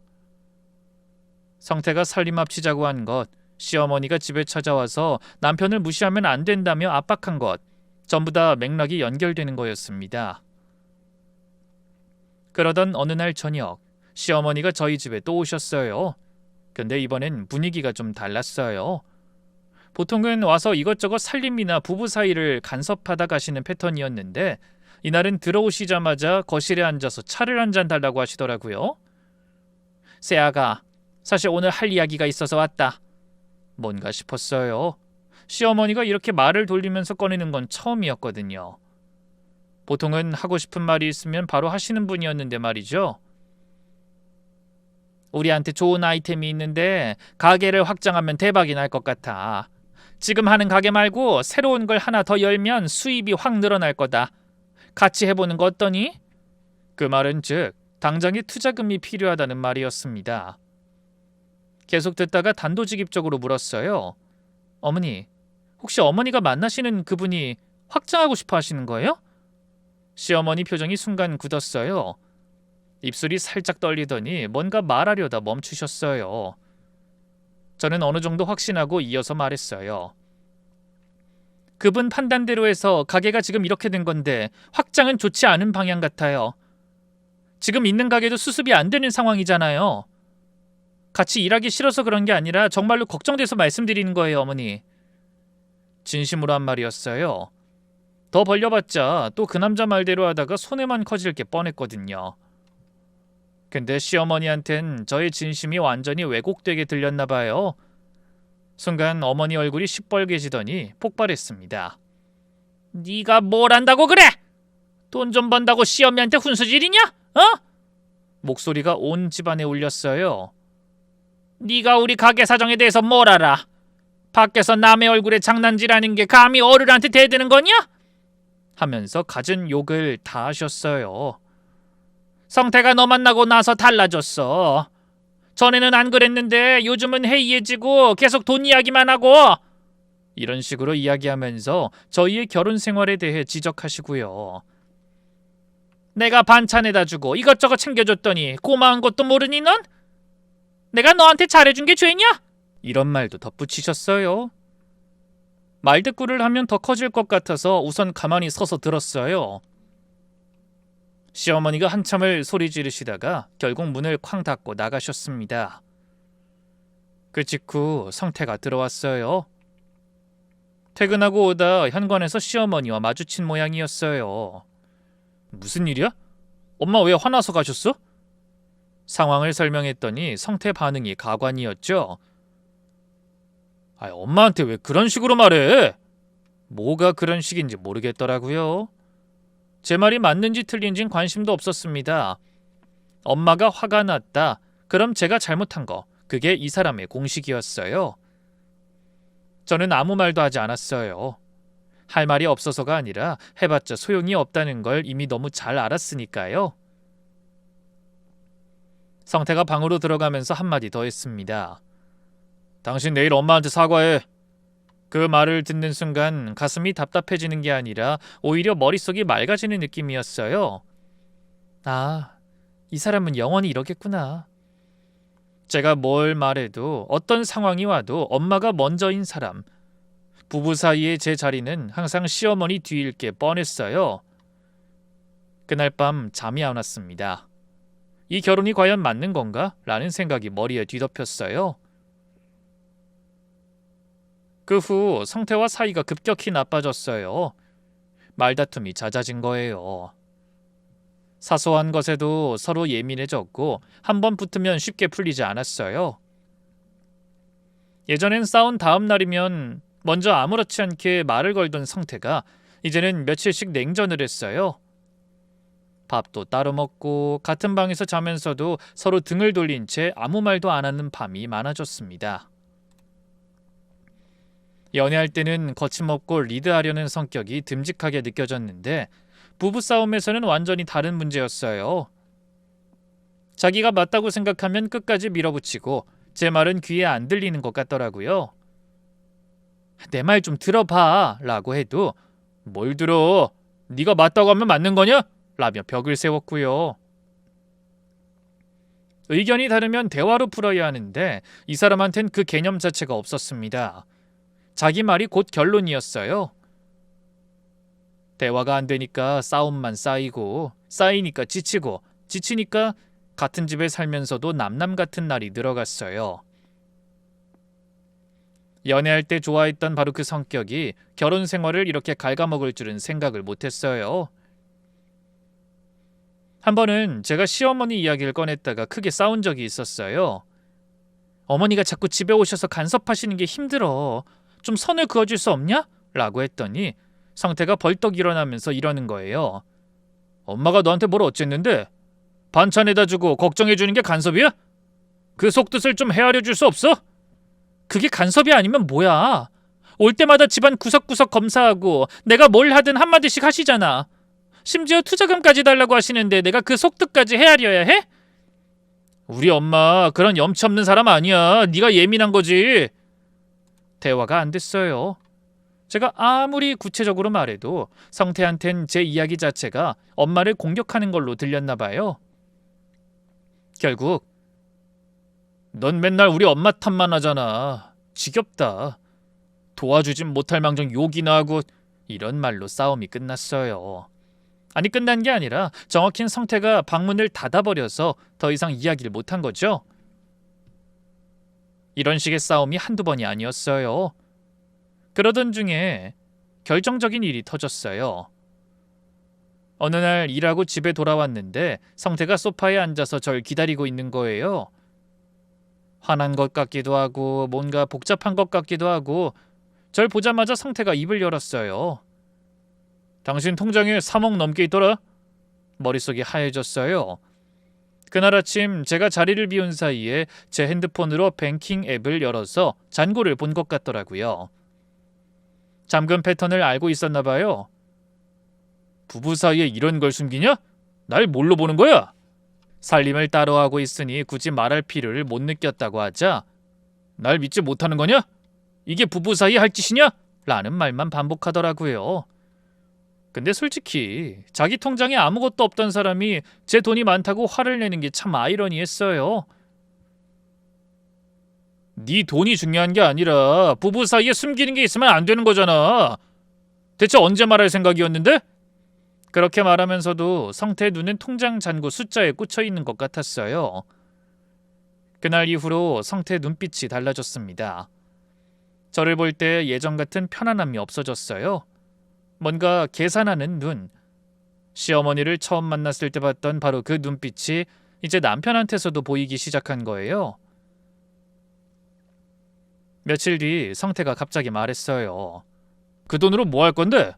성태가 살림합치자고 한 것, 시어머니가 집에 찾아와서 남편을 무시하면 안 된다며 압박한 것, 전부 다 맥락이 연결되는 거였습니다. 그러던 어느 날 저녁, 시어머니가 저희 집에 또 오셨어요. 근데 이번엔 분위기가 좀 달랐어요. 보통은 와서 이것저것 살림이나 부부 사이를 간섭하다 가시는 패턴이었는데 이날은 들어오시자마자 거실에 앉아서 차를 한 잔 달라고 하시더라고요. 새아가, 사실 오늘 할 이야기가 있어서 왔다. 뭔가 싶었어요. 시어머니가 이렇게 말을 돌리면서 꺼내는 건 처음이었거든요. 보통은 하고 싶은 말이 있으면 바로 하시는 분이었는데 말이죠. 우리한테 좋은 아이템이 있는데 가게를 확장하면 대박이 날 것 같아. 지금 하는 가게 말고 새로운 걸 하나 더 열면 수입이 확 늘어날 거다. 같이 해보는 거 어떠니? 그 말은 즉 당장의 투자금이 필요하다는 말이었습니다. 계속 듣다가 단도직입적으로 물었어요. 어머니, 혹시 어머니가 만나시는 그분이 확장하고 싶어 하시는 거예요? 시어머니 표정이 순간 굳었어요. 입술이 살짝 떨리더니 뭔가 말하려다 멈추셨어요. 저는 어느 정도 확신하고 이어서 말했어요. 그분 판단대로 해서 가게가 지금 이렇게 된 건데 확장은 좋지 않은 방향 같아요. 지금 있는 가게도 수습이 안 되는 상황이잖아요. 같이 일하기 싫어서 그런 게 아니라 정말로 걱정돼서 말씀드리는 거예요, 어머니. 진심으로 한 말이었어요. 더 벌려봤자 또 그 남자 말대로 하다가 손해만 커질 게 뻔했거든요. 근데 시어머니한텐 저의 진심이 완전히 왜곡되게 들렸나 봐요. 순간 어머니 얼굴이 시뻘개지더니 폭발했습니다. 네가 뭘 안다고 그래? 돈 좀 번다고 시어머니한테 훈수질이냐? 어? 목소리가 온 집안에 울렸어요. 네가 우리 가게 사정에 대해서 뭘 알아? 밖에서 남의 얼굴에 장난질하는 게 감히 어른한테 대드는 거냐? 하면서 갖은 욕을 다 하셨어요. 성태가 너 만나고 나서 달라졌어. 전에는 안 그랬는데 요즘은 해이해지고 계속 돈 이야기만 하고. 이런 식으로 이야기하면서 저희의 결혼 생활에 대해 지적하시고요. 내가 반찬에다 주고 이것저것 챙겨줬더니 고마운 것도 모르니 넌? 내가 너한테 잘해준 게 죄냐? 이런 말도 덧붙이셨어요. 말대꾸를 하면 더 커질 것 같아서 우선 가만히 서서 들었어요. 시어머니가 한참을 소리 지르시다가 결국 문을 쾅 닫고 나가셨습니다. 그 직후 성태가 들어왔어요. 퇴근하고 오다 현관에서 시어머니와 마주친 모양이었어요. 무슨 일이야? 엄마 왜 화나서 가셨어? 상황을 설명했더니 성태 반응이 가관이었죠. 엄마한테 왜 그런 식으로 말해? 뭐가 그런 식인지 모르겠더라고요. 제 말이 맞는지 틀린진 관심도 없었습니다. 엄마가 화가 났다. 그럼 제가 잘못한 거. 그게 이 사람의 공식이었어요. 저는 아무 말도 하지 않았어요. 할 말이 없어서가 아니라 해봤자 소용이 없다는 걸 이미 너무 잘 알았으니까요. 성태가 방으로 들어가면서 한마디 더 했습니다. 당신 내일 엄마한테 사과해. 그 말을 듣는 순간 가슴이 답답해지는 게 아니라 오히려 머릿속이 맑아지는 느낌이었어요. 아, 이 사람은 영원히 이러겠구나. 제가 뭘 말해도 어떤 상황이 와도 엄마가 먼저인 사람. 부부 사이의 제 자리는 항상 시어머니 뒤일 게 뻔했어요. 그날 밤 잠이 안 왔습니다. 이 결혼이 과연 맞는 건가? 라는 생각이 머리에 뒤덮였어요. 그 후 성태와 사이가 급격히 나빠졌어요. 말다툼이 잦아진 거예요. 사소한 것에도 서로 예민해졌고 한번 붙으면 쉽게 풀리지 않았어요. 예전엔 싸운 다음 날이면 먼저 아무렇지 않게 말을 걸던 성태가 이제는 며칠씩 냉전을 했어요. 밥도 따로 먹고 같은 방에서 자면서도 서로 등을 돌린 채 아무 말도 안 하는 밤이 많아졌습니다. 연애할 때는 거침없고 리드하려는 성격이 듬직하게 느껴졌는데 부부싸움에서는 완전히 다른 문제였어요. 자기가 맞다고 생각하면 끝까지 밀어붙이고 제 말은 귀에 안 들리는 것 같더라고요. 내 말 좀 들어봐 라고 해도 뭘 들어? 네가 맞다고 하면 맞는 거냐? 라며 벽을 세웠고요. 의견이 다르면 대화로 풀어야 하는데 이 사람한텐 그 개념 자체가 없었습니다. 자기 말이 곧 결론이었어요. 대화가 안 되니까 싸움만 쌓이고 쌓이니까 지치고 지치니까 같은 집에 살면서도 남남 같은 날이 늘어갔어요. 연애할 때 좋아했던 바로 그 성격이 결혼 생활을 이렇게 갉아먹을 줄은 생각을 못했어요. 한 번은 제가 시어머니 이야기를 꺼냈다가 크게 싸운 적이 있었어요. 어머니가 자꾸 집에 오셔서 간섭하시는 게 힘들어. 좀 선을 그어줄 수 없냐? 라고 했더니 성태가 벌떡 일어나면서 이러는 거예요. 엄마가 너한테 뭘 어쨌는데? 반찬에다 주고 걱정해주는 게 간섭이야? 그 속뜻을 좀 헤아려 줄 수 없어? 그게 간섭이 아니면 뭐야? 올 때마다 집안 구석구석 검사하고 내가 뭘 하든 한마디씩 하시잖아. 심지어 투자금까지 달라고 하시는데 내가 그 속뜻까지 헤아려야 해? 우리 엄마 그런 염치 없는 사람 아니야. 네가 예민한 거지. 대화가 안 됐어요. 제가 아무리 구체적으로 말해도 성태한텐 제 이야기 자체가 엄마를 공격하는 걸로 들렸나 봐요. 결국 넌 맨날 우리 엄마 탓만 하잖아. 지겹다. 도와주진 못할 망정 욕이나 하고, 이런 말로 싸움이 끝났어요. 아니, 끝난 게 아니라 정확히는 성태가 방문을 닫아버려서 더 이상 이야기를 못한 거죠. 이런 식의 싸움이 한두 번이 아니었어요. 그러던 중에 결정적인 일이 터졌어요. 어느 날 일하고 집에 돌아왔는데 성태가 소파에 앉아서 절 기다리고 있는 거예요. 화난 것 같기도 하고 뭔가 복잡한 것 같기도 하고 절 보자마자 성태가 입을 열었어요. 당신 통장에 3억 넘게 있더라? 머릿속이 하얘졌어요. 그날 아침 제가 자리를 비운 사이에 제 핸드폰으로 뱅킹 앱을 열어서 잔고를 본 것 같더라고요. 잠금 패턴을 알고 있었나 봐요. 부부 사이에 이런 걸 숨기냐? 날 뭘로 보는 거야? 살림을 따로 하고 있으니 굳이 말할 필요를 못 느꼈다고 하자 날 믿지 못하는 거냐? 이게 부부 사이에 할 짓이냐? 라는 말만 반복하더라고요. 근데 솔직히 자기 통장에 아무것도 없던 사람이 제 돈이 많다고 화를 내는 게 참 아이러니했어요. 네 돈이 중요한 게 아니라 부부 사이에 숨기는 게 있으면 안 되는 거잖아. 대체 언제 말할 생각이었는데? 그렇게 말하면서도 성태의 눈은 통장 잔고 숫자에 꽂혀 있는 것 같았어요. 그날 이후로 성태의 눈빛이 달라졌습니다. 저를 볼 때 예전 같은 편안함이 없어졌어요. 뭔가 계산하는 눈. 시어머니를 처음 만났을 때 봤던 바로 그 눈빛이 이제 남편한테서도 보이기 시작한 거예요. 며칠 뒤 성태가 갑자기 말했어요. 그 돈으로 뭐 할 건데?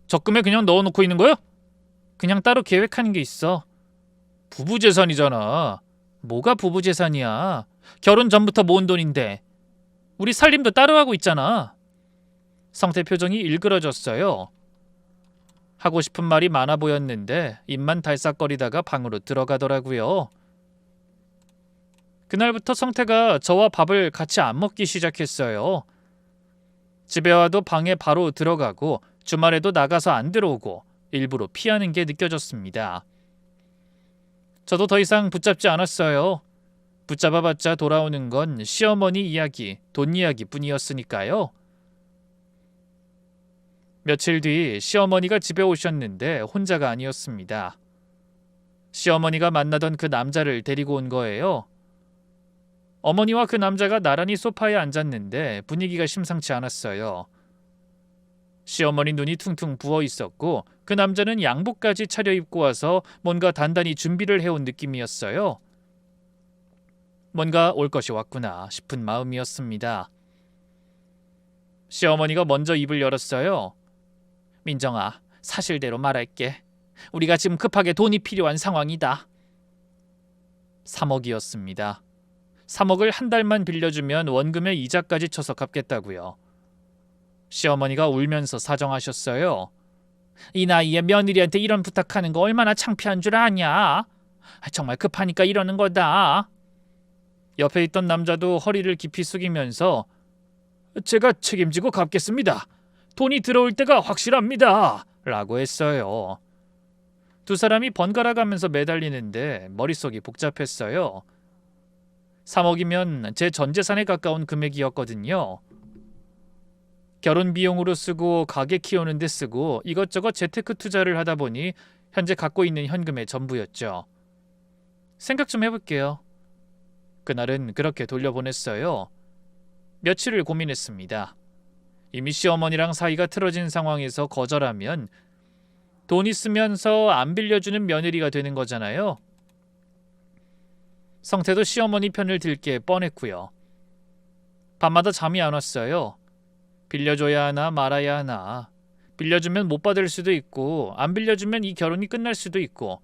적금에 그냥 넣어놓고 있는 거야? 그냥 따로 계획하는 게 있어. 부부 재산이잖아. 뭐가 부부 재산이야? 결혼 전부터 모은 돈인데. 우리 살림도 따로 하고 있잖아. 성태 표정이 일그러졌어요. 하고 싶은 말이 많아 보였는데 입만 달싹거리다가 방으로 들어가더라고요. 그날부터 성태가 저와 밥을 같이 안 먹기 시작했어요. 집에 와도 방에 바로 들어가고 주말에도 나가서 안 들어오고 일부러 피하는 게 느껴졌습니다. 저도 더 이상 붙잡지 않았어요. 붙잡아봤자 돌아오는 건 시어머니 이야기, 돈 이야기 뿐이었으니까요. 며칠 뒤 시어머니가 집에 오셨는데 혼자가 아니었습니다. 시어머니가 만나던 그 남자를 데리고 온 거예요. 어머니와 그 남자가 나란히 소파에 앉았는데 분위기가 심상치 않았어요. 시어머니 눈이 퉁퉁 부어 있었고 그 남자는 양복까지 차려입고 와서 뭔가 단단히 준비를 해온 느낌이었어요. 뭔가 올 것이 왔구나 싶은 마음이었습니다. 시어머니가 먼저 입을 열었어요. 민정아, 사실대로 말할게. 우리가 지금 급하게 돈이 필요한 상황이다. 3억이었습니다. 3억을 한 달만 빌려주면 원금에 이자까지 쳐서 갚겠다고요. 시어머니가 울면서 사정하셨어요. 이 나이에 며느리한테 이런 부탁하는 거 얼마나 창피한 줄 아냐? 정말 급하니까 이러는 거다. 옆에 있던 남자도 허리를 깊이 숙이면서 제가 책임지고 갚겠습니다. 돈이 들어올 때가 확실합니다. 라고 했어요. 두 사람이 번갈아 가면서 매달리는데 머릿속이 복잡했어요. 3억이면 제 전 재산에 가까운 금액이었거든요. 결혼 비용으로 쓰고 가게 키우는 데 쓰고 이것저것 재테크 투자를 하다 보니 현재 갖고 있는 현금의 전부였죠. 생각 좀 해볼게요. 그날은 그렇게 돌려보냈어요. 며칠을 고민했습니다. 이미 시어머니랑 사이가 틀어진 상황에서 거절하면 돈 있으면서 안 빌려주는 며느리가 되는 거잖아요. 성태도 시어머니 편을 들 게 뻔했고요. 밤마다 잠이 안 왔어요. 빌려줘야 하나 말아야 하나. 빌려주면 못 받을 수도 있고 안 빌려주면 이 결혼이 끝날 수도 있고.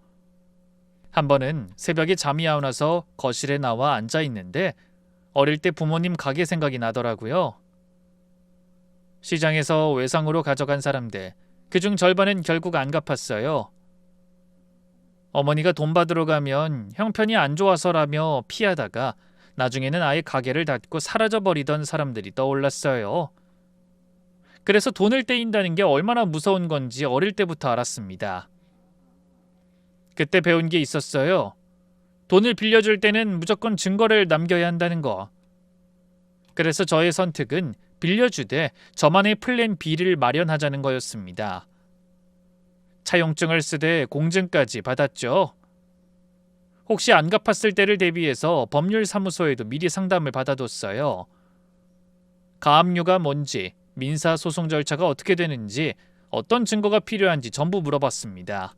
한 번은 새벽에 잠이 안 와서 거실에 나와 앉아 있는데 어릴 때 부모님 가게 생각이 나더라고요. 시장에서 외상으로 가져간 사람들, 그중 절반은 결국 안 갚았어요. 어머니가 돈 받으러 가면 형편이 안 좋아서라며 피하다가 나중에는 아예 가게를 닫고 사라져버리던 사람들이 떠올랐어요. 그래서 돈을 떼인다는 게 얼마나 무서운 건지 어릴 때부터 알았습니다. 그때 배운 게 있었어요. 돈을 빌려줄 때는 무조건 증거를 남겨야 한다는 거. 그래서 저의 선택은 빌려주되 저만의 플랜 B를 마련하자는 거였습니다. 차용증을 쓰되 공증까지 받았죠. 혹시 안 갚았을 때를 대비해서 법률사무소에도 미리 상담을 받아뒀어요. 가압류가 뭔지, 민사소송 절차가 어떻게 되는지, 어떤 증거가 필요한지 전부 물어봤습니다.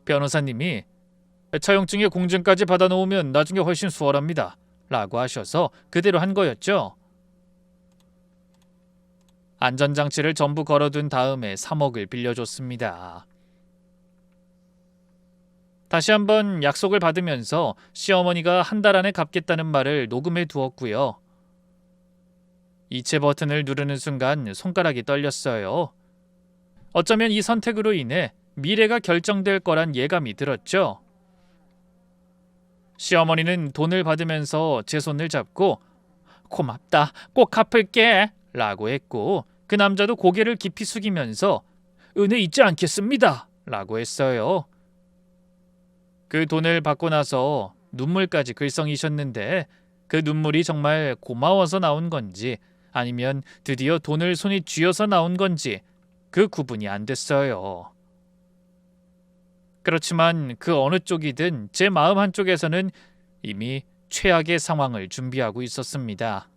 변호사님이 차용증에 공증까지 받아놓으면 나중에 훨씬 수월합니다. 라고 하셔서 그대로 한 거였죠. 안전장치를 전부 걸어둔 다음에 3억을 빌려줬습니다. 다시 한번 약속을 받으면서 시어머니가 한 달 안에 갚겠다는 말을 녹음해 두었고요. 이체 버튼을 누르는 순간 손가락이 떨렸어요. 어쩌면 이 선택으로 인해 미래가 결정될 거란 예감이 들었죠. 시어머니는 돈을 받으면서 제 손을 잡고 고맙다, 꼭 갚을게 라고 했고 그 남자도 고개를 깊이 숙이면서 은혜 잊지 않겠습니다 라고 했어요. 그 돈을 받고 나서 눈물까지 글썽이셨는데 그 눈물이 정말 고마워서 나온 건지 아니면 드디어 돈을 손에 쥐어서 나온 건지 그 구분이 안 됐어요. 그렇지만 그 어느 쪽이든 제 마음 한쪽에서는 이미 최악의 상황을 준비하고 있었습니다.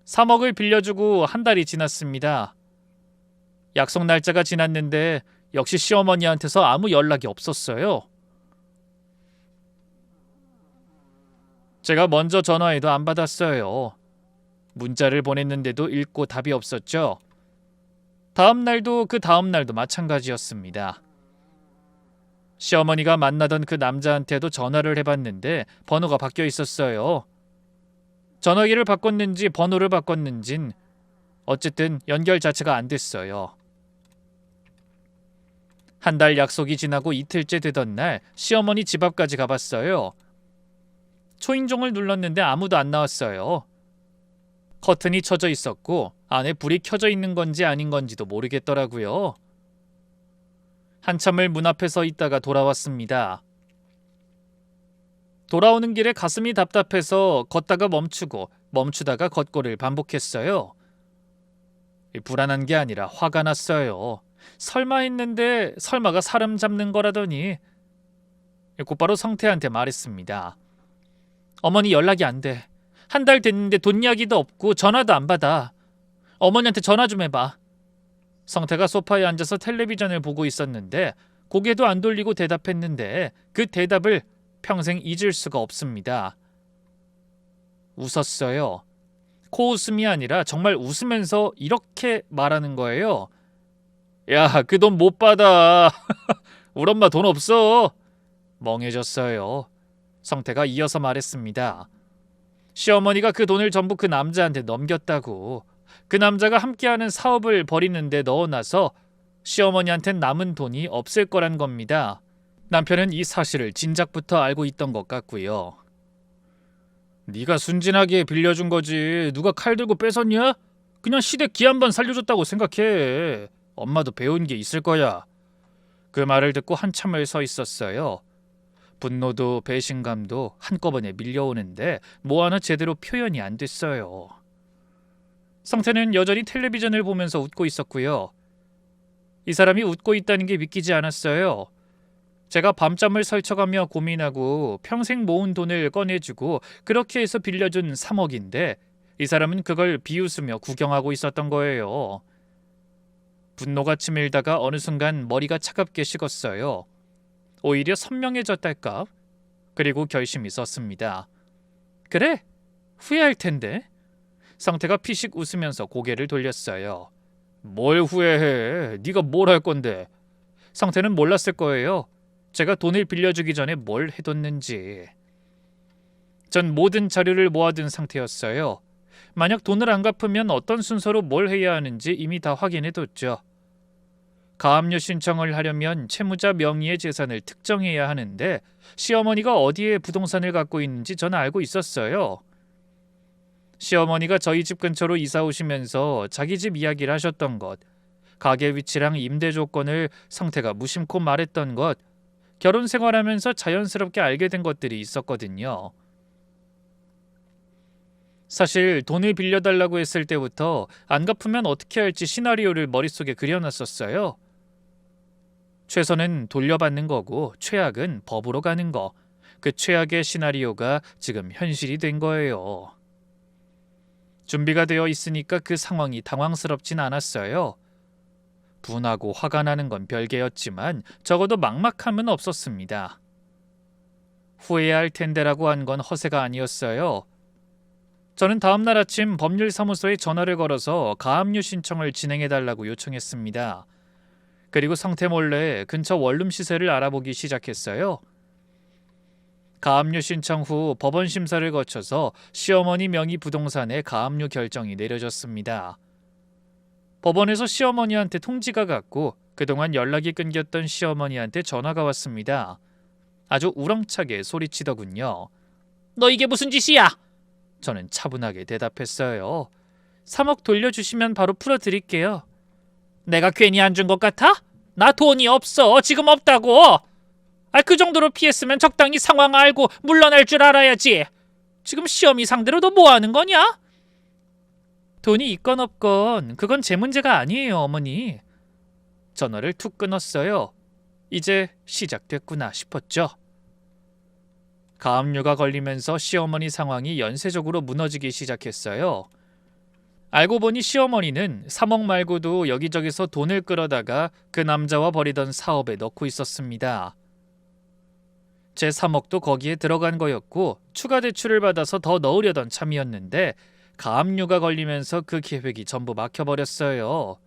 3억을 빌려주고 한 달이 지났습니다. 약속 날짜가 지났는데 역시 시어머니한테서 아무 연락이 없었어요. 제가 먼저 전화해도 안 받았어요. 문자를 보냈는데도 읽고 답이 없었죠. 다음 날도 그 다음 날도 마찬가지였습니다. 시어머니가 만나던 그 남자한테도 전화를 해봤는데 번호가 바뀌어 있었어요. 전화기를 바꿨는지 번호를 바꿨는진 어쨌든 연결 자체가 안 됐어요. 한 달 약속이 지나고 이틀째 되던 날 시어머니 집 앞까지 가봤어요. 초인종을 눌렀는데 아무도 안 나왔어요. 커튼이 쳐져 있었고 안에 불이 켜져 있는 건지 아닌 건지도 모르겠더라고요. 한참을 문 앞에 서 있다가 돌아왔습니다. 돌아오는 길에 가슴이 답답해서 걷다가 멈추고 멈추다가 걷고를 반복했어요. 불안한 게 아니라 화가 났어요. 설마 했는데 설마가 사람 잡는 거라더니 곧바로 성태한테 말했습니다. 어머니 연락이 안 돼. 한 달 됐는데 돈 이야기도 없고 전화도 안 받아. 어머니한테 전화 좀 해봐. 성태가 소파에 앉아서 텔레비전을 보고 있었는데 고개도 안 돌리고 대답했는데 그 대답을 평생 잊을 수가 없습니다. 웃었어요. 코웃음이 아니라 정말 웃으면서 이렇게 말하는 거예요. 야, 그 돈 못 받아. 우리 엄마 돈 없어. 멍해졌어요. 성태가 이어서 말했습니다. 시어머니가 그 돈을 전부 그 남자한테 넘겼다고. 그 남자가 함께하는 사업을 벌이는데 넣어놔서 시어머니한텐 남은 돈이 없을 거란 겁니다. 남편은 이 사실을 진작부터 알고 있던 것 같고요. 네가 순진하게 빌려준 거지 누가 칼 들고 뺏었냐? 그냥 시댁 기 한 번 살려줬다고 생각해. 엄마도 배운 게 있을 거야. 그 말을 듣고 한참을 서 있었어요. 분노도 배신감도 한꺼번에 밀려오는데 뭐 하나 제대로 표현이 안 됐어요. 성태는 여전히 텔레비전을 보면서 웃고 있었고요. 이 사람이 웃고 있다는 게 믿기지 않았어요. 제가 밤잠을 설쳐가며 고민하고 평생 모은 돈을 꺼내주고 그렇게 해서 빌려준 3억인데 이 사람은 그걸 비웃으며 구경하고 있었던 거예요. 분노가 치밀다가 어느 순간 머리가 차갑게 식었어요. 오히려 선명해졌달까? 그리고 결심이 섰습니다. 그래, 후회할 텐데. 상태가 피식 웃으면서 고개를 돌렸어요. 뭘 후회해? 네가 뭘 할 건데? 상태는 몰랐을 거예요. 제가 돈을 빌려주기 전에 뭘 해뒀는지. 전 모든 자료를 모아둔 상태였어요. 만약 돈을 안 갚으면 어떤 순서로 뭘 해야 하는지 이미 다 확인해뒀죠. 가압류 신청을 하려면 채무자 명의의 재산을 특정해야 하는데 시어머니가 어디에 부동산을 갖고 있는지 저는 알고 있었어요. 시어머니가 저희 집 근처로 이사 오시면서 자기 집 이야기를 하셨던 것, 가게 위치랑 임대 조건을 상태가 무심코 말했던 것, 결혼 생활하면서 자연스럽게 알게 된 것들이 있었거든요. 사실 돈을 빌려달라고 했을 때부터 안 갚으면 어떻게 할지 시나리오를 머릿속에 그려놨었어요. 최선은 돌려받는 거고 최악은 법으로 가는 거. 그 최악의 시나리오가 지금 현실이 된 거예요. 준비가 되어 있으니까 그 상황이 당황스럽진 않았어요. 분하고 화가 나는 건 별개였지만 적어도 막막함은 없었습니다. 후회해야 할 텐데라고 한 건 허세가 아니었어요. 저는 다음날 아침 법률사무소에 전화를 걸어서 가압류 신청을 진행해달라고 요청했습니다. 그리고 상태 몰래 근처 원룸 시세를 알아보기 시작했어요. 가압류 신청 후 법원 심사를 거쳐서 시어머니 명의 부동산의 가압류 결정이 내려졌습니다. 법원에서 시어머니한테 통지가 갔고 그동안 연락이 끊겼던 시어머니한테 전화가 왔습니다. 아주 우렁차게 소리치더군요. 너 이게 무슨 짓이야? 저는 차분하게 대답했어요. 3억 돌려주시면 바로 풀어드릴게요. 내가 괜히 안 준 것 같아? 나 돈이 없어. 지금 없다고. 그 정도로 피했으면 적당히 상황 알고 물러날 줄 알아야지. 지금 시어미 상대로 너 뭐 하는 거냐? 돈이 있건 없건 그건 제 문제가 아니에요, 어머니. 전화를 툭 끊었어요. 이제 시작됐구나 싶었죠. 가압류가 걸리면서 시어머니 상황이 연쇄적으로 무너지기 시작했어요. 알고 보니 시어머니는 3억 말고도 여기저기서 돈을 끌어다가 그 남자와 벌이던 사업에 넣고 있었습니다. 제 3억도 거기에 들어간 거였고 추가 대출을 받아서 더 넣으려던 참이었는데 가압류가 걸리면서 그 계획이 전부 막혀버렸어요.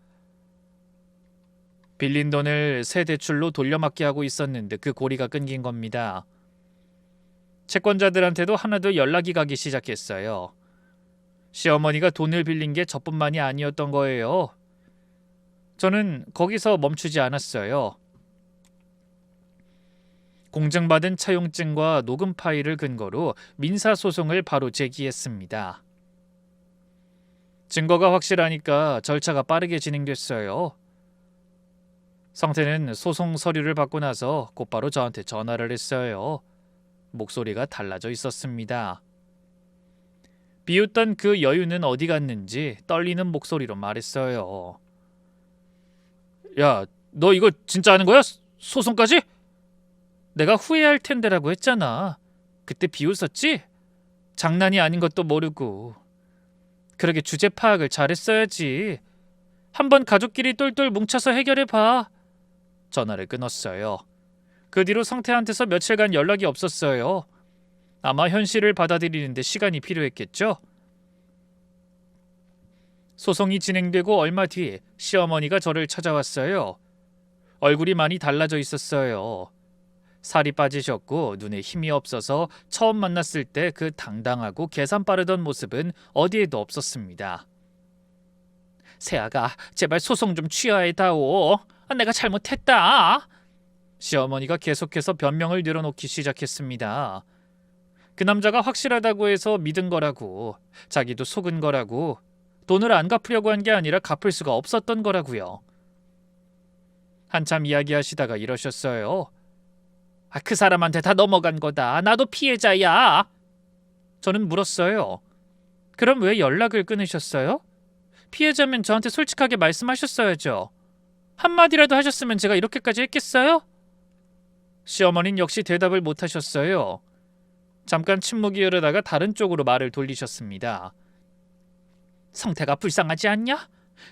빌린 돈을 새 대출로 돌려막기 하고 있었는데 그 고리가 끊긴 겁니다. 채권자들한테도 하나둘 연락이 가기 시작했어요. 시어머니가 돈을 빌린 게 저뿐만이 아니었던 거예요. 저는 거기서 멈추지 않았어요. 공증받은 차용증과 녹음 파일을 근거로 민사소송을 바로 제기했습니다. 증거가 확실하니까 절차가 빠르게 진행됐어요. 성태는 소송 서류를 받고 나서 곧바로 저한테 전화를 했어요. 목소리가 달라져 있었습니다. 비웃던 그 여유는 어디 갔는지 떨리는 목소리로 말했어요. 야, 너 이거 진짜 하는 거야? 소송까지? 내가 후회할 텐데라고 했잖아. 그때 비웃었지? 장난이 아닌 것도 모르고. 그러게 주제 파악을 잘했어야지. 한번 가족끼리 똘똘 뭉쳐서 해결해봐. 전화를 끊었어요. 그 뒤로 성태한테서 며칠간 연락이 없었어요. 아마 현실을 받아들이는데 시간이 필요했겠죠? 소송이 진행되고 얼마 뒤 시어머니가 저를 찾아왔어요. 얼굴이 많이 달라져 있었어요. 살이 빠지셨고 눈에 힘이 없어서 처음 만났을 때 그 당당하고 계산 빠르던 모습은 어디에도 없었습니다. 세아가 제발 소송 좀 취하해다오. 내가 잘못했다. 시어머니가 계속해서 변명을 늘어놓기 시작했습니다. 그 남자가 확실하다고 해서 믿은 거라고, 자기도 속은 거라고, 돈을 안 갚으려고 한 게 아니라 갚을 수가 없었던 거라고요. 한참 이야기하시다가 이러셨어요. 그 사람한테 다 넘어간 거다. 나도 피해자야. 저는 물었어요. 그럼 왜 연락을 끊으셨어요? 피해자면 저한테 솔직하게 말씀하셨어야죠. 한마디라도 하셨으면 제가 이렇게까지 했겠어요? 시어머니는 역시 대답을 못하셨어요. 잠깐 침묵이 흐르다가 다른 쪽으로 말을 돌리셨습니다. 성태가 불쌍하지 않냐?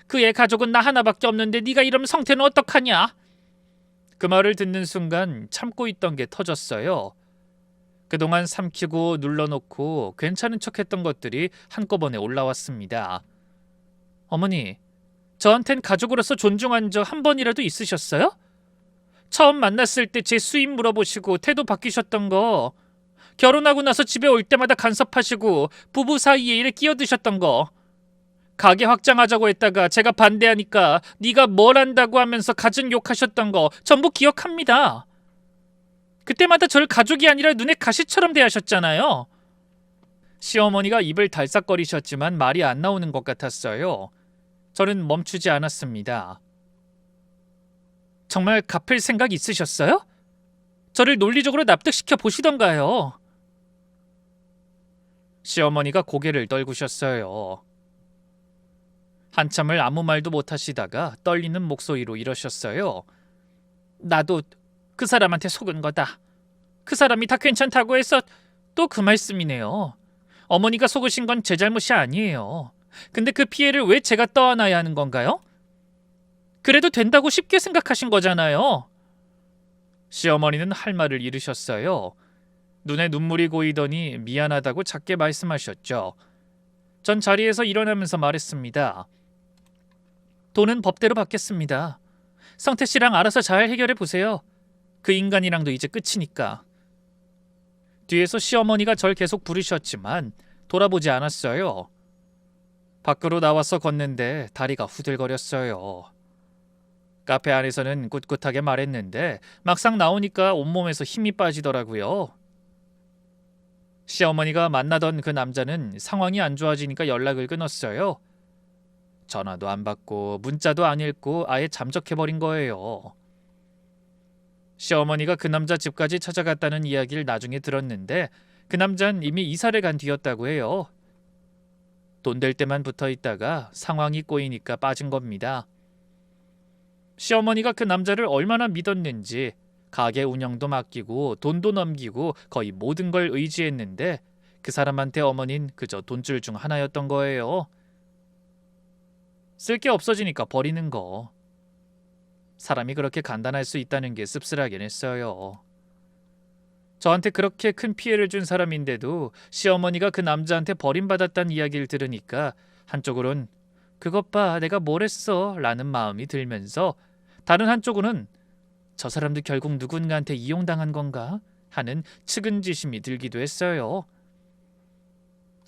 그 애 가족은 나 하나밖에 없는데 네가 이러면 성태는 어떡하냐? 그 말을 듣는 순간 참고 있던 게 터졌어요. 그동안 삼키고 눌러놓고 괜찮은 척했던 것들이 한꺼번에 올라왔습니다. 어머니, 저한텐 가족으로서 존중한 적 한 번이라도 있으셨어요? 처음 만났을 때 제 수입 물어보시고 태도 바뀌셨던 거, 결혼하고 나서 집에 올 때마다 간섭하시고 부부 사이에 일에 끼어드셨던 거, 가게 확장하자고 했다가 제가 반대하니까 네가 뭘 안다고 하면서 갖은 욕하셨던 거 전부 기억합니다. 그때마다 절 가족이 아니라 눈에 가시처럼 대하셨잖아요. 시어머니가 입을 달싹거리셨지만 말이 안 나오는 것 같았어요. 저는 멈추지 않았습니다. 정말 갚을 생각 있으셨어요? 저를 논리적으로 납득시켜 보시던가요. 시어머니가 고개를 떨구셨어요. 한참을 아무 말도 못하시다가 떨리는 목소리로 이러셨어요. 나도 그 사람한테 속은 거다. 그 사람이 다 괜찮다고 해서 또 그 말씀이네요. 어머니가 속으신 건 제 잘못이 아니에요. 근데 그 피해를 왜 제가 떠안아야 하는 건가요? 그래도 된다고 쉽게 생각하신 거잖아요. 시어머니는 할 말을 잃으셨어요. 눈에 눈물이 고이더니 미안하다고 작게 말씀하셨죠. 전 자리에서 일어나면서 말했습니다. 돈은 법대로 받겠습니다. 성태 씨랑 알아서 잘 해결해 보세요. 그 인간이랑도 이제 끝이니까. 뒤에서 시어머니가 절 계속 부르셨지만 돌아보지 않았어요. 밖으로 나와서 걷는데 다리가 후들거렸어요. 카페 안에서는 꿋꿋하게 말했는데 막상 나오니까 온몸에서 힘이 빠지더라고요. 시어머니가 만나던 그 남자는 상황이 안 좋아지니까 연락을 끊었어요. 전화도 안 받고 문자도 안 읽고 아예 잠적해버린 거예요. 시어머니가 그 남자 집까지 찾아갔다는 이야기를 나중에 들었는데 그 남자는 이미 이사를 간 뒤였다고 해요. 돈 될 때만 붙어 있다가 상황이 꼬이니까 빠진 겁니다. 시어머니가 그 남자를 얼마나 믿었는지 가게 운영도 맡기고 돈도 넘기고 거의 모든 걸 의지했는데 그 사람한테 어머닌 그저 돈줄 중 하나였던 거예요. 쓸 게 없어지니까 버리는 거. 사람이 그렇게 간단할 수 있다는 게 씁쓸하긴 했어요. 저한테 그렇게 큰 피해를 준 사람인데도 시어머니가 그 남자한테 버림받았다는 이야기를 들으니까 한쪽으론 그것 봐 내가 뭘 했어 라는 마음이 들면서 다른 한쪽으로는 저 사람도 결국 누군가한테 이용당한 건가 하는 측은지심이 들기도 했어요.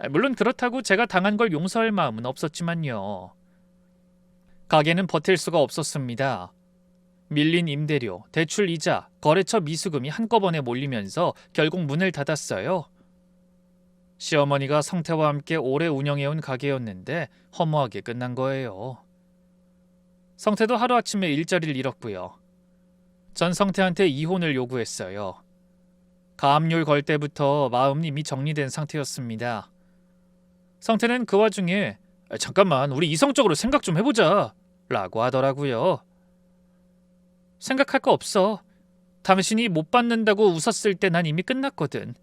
물론 그렇다고 제가 당한 걸 용서할 마음은 없었지만요. 가게는 버틸 수가 없었습니다. 밀린 임대료, 대출 이자, 거래처 미수금이 한꺼번에 몰리면서 결국 문을 닫았어요. 시어머니가 성태와 함께 오래 운영해온 가게였는데 허무하게 끝난 거예요. 성태도 하루아침에 일자리를 잃었고요. 전 성태한테 이혼을 요구했어요. 가압류 걸 때부터 마음이 이미 정리된 상태였습니다. 성태는 그 와중에 잠깐만 우리 이성적으로 생각 좀 해보자 라고 하더라고요. 생각할 거 없어. 당신이 못 받는다고 웃었을 때 난 이미 끝났거든.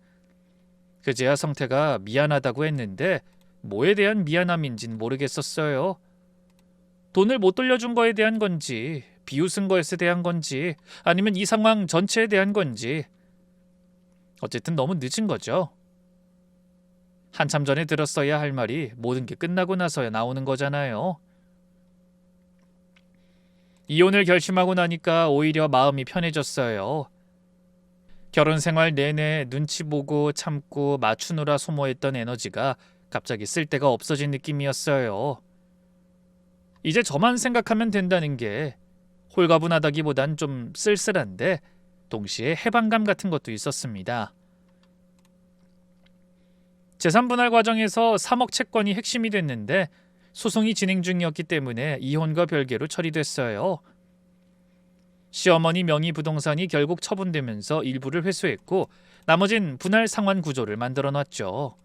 그제야 성태가 미안하다고 했는데 뭐에 대한 미안함인진 모르겠었어요. 돈을 못 돌려준 거에 대한 건지 비웃은 것에 대한 건지 아니면 이 상황 전체에 대한 건지 어쨌든 너무 늦은 거죠. 한참 전에 들었어야 할 말이 모든 게 끝나고 나서야 나오는 거잖아요. 이혼을 결심하고 나니까 오히려 마음이 편해졌어요. 결혼 생활 내내 눈치 보고 참고 맞추느라 소모했던 에너지가 갑자기 쓸 데가 없어진 느낌이었어요. 이제 저만 생각하면 된다는 게 홀가분하다기보단 좀 쓸쓸한데 동시에 해방감 같은 것도 있었습니다. 재산분할 과정에서 3억 채권이 핵심이 됐는데 소송이 진행 중이었기 때문에 이혼과 별개로 처리됐어요. 시어머니 명의 부동산이 결국 처분되면서 일부를 회수했고 나머진 분할 상환 구조를 만들어놨죠.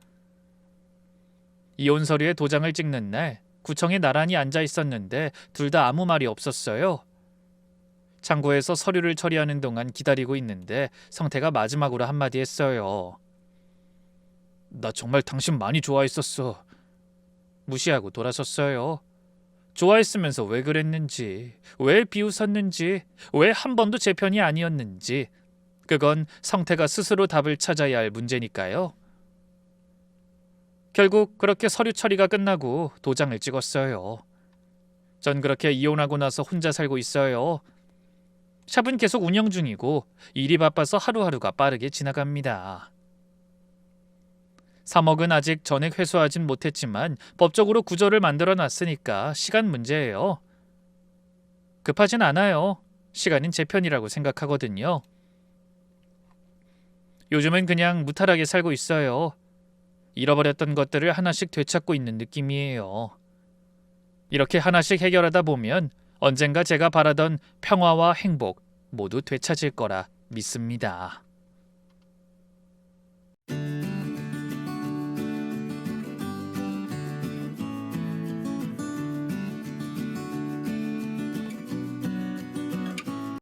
이혼 서류에 도장을 찍는 날 구청에 나란히 앉아 있었는데 둘 다 아무 말이 없었어요. 창고에서 서류를 처리하는 동안 기다리고 있는데 성태가 마지막으로 한마디 했어요. 나 정말 당신 많이 좋아했었어. 무시하고 돌아섰어요. 좋아했으면서 왜 그랬는지, 왜 비웃었는지, 왜 한 번도 제 편이 아니었는지, 그건 성태가 스스로 답을 찾아야 할 문제니까요. 결국 그렇게 서류 처리가 끝나고 도장을 찍었어요. 전 그렇게 이혼하고 나서 혼자 살고 있어요. 샵은 계속 운영 중이고 일이 바빠서 하루하루가 빠르게 지나갑니다. 3억은 아직 전액 회수하진 못했지만 법적으로 구조를 만들어 놨으니까 시간 문제예요. 급하진 않아요. 시간은 제 편이라고 생각하거든요. 요즘은 그냥 무탈하게 살고 있어요. 잃어버렸던 것들을 하나씩 되찾고 있는 느낌이에요. 이렇게 하나씩 해결하다 보면 언젠가 제가 바라던 평화와 행복 모두 되찾을 거라 믿습니다.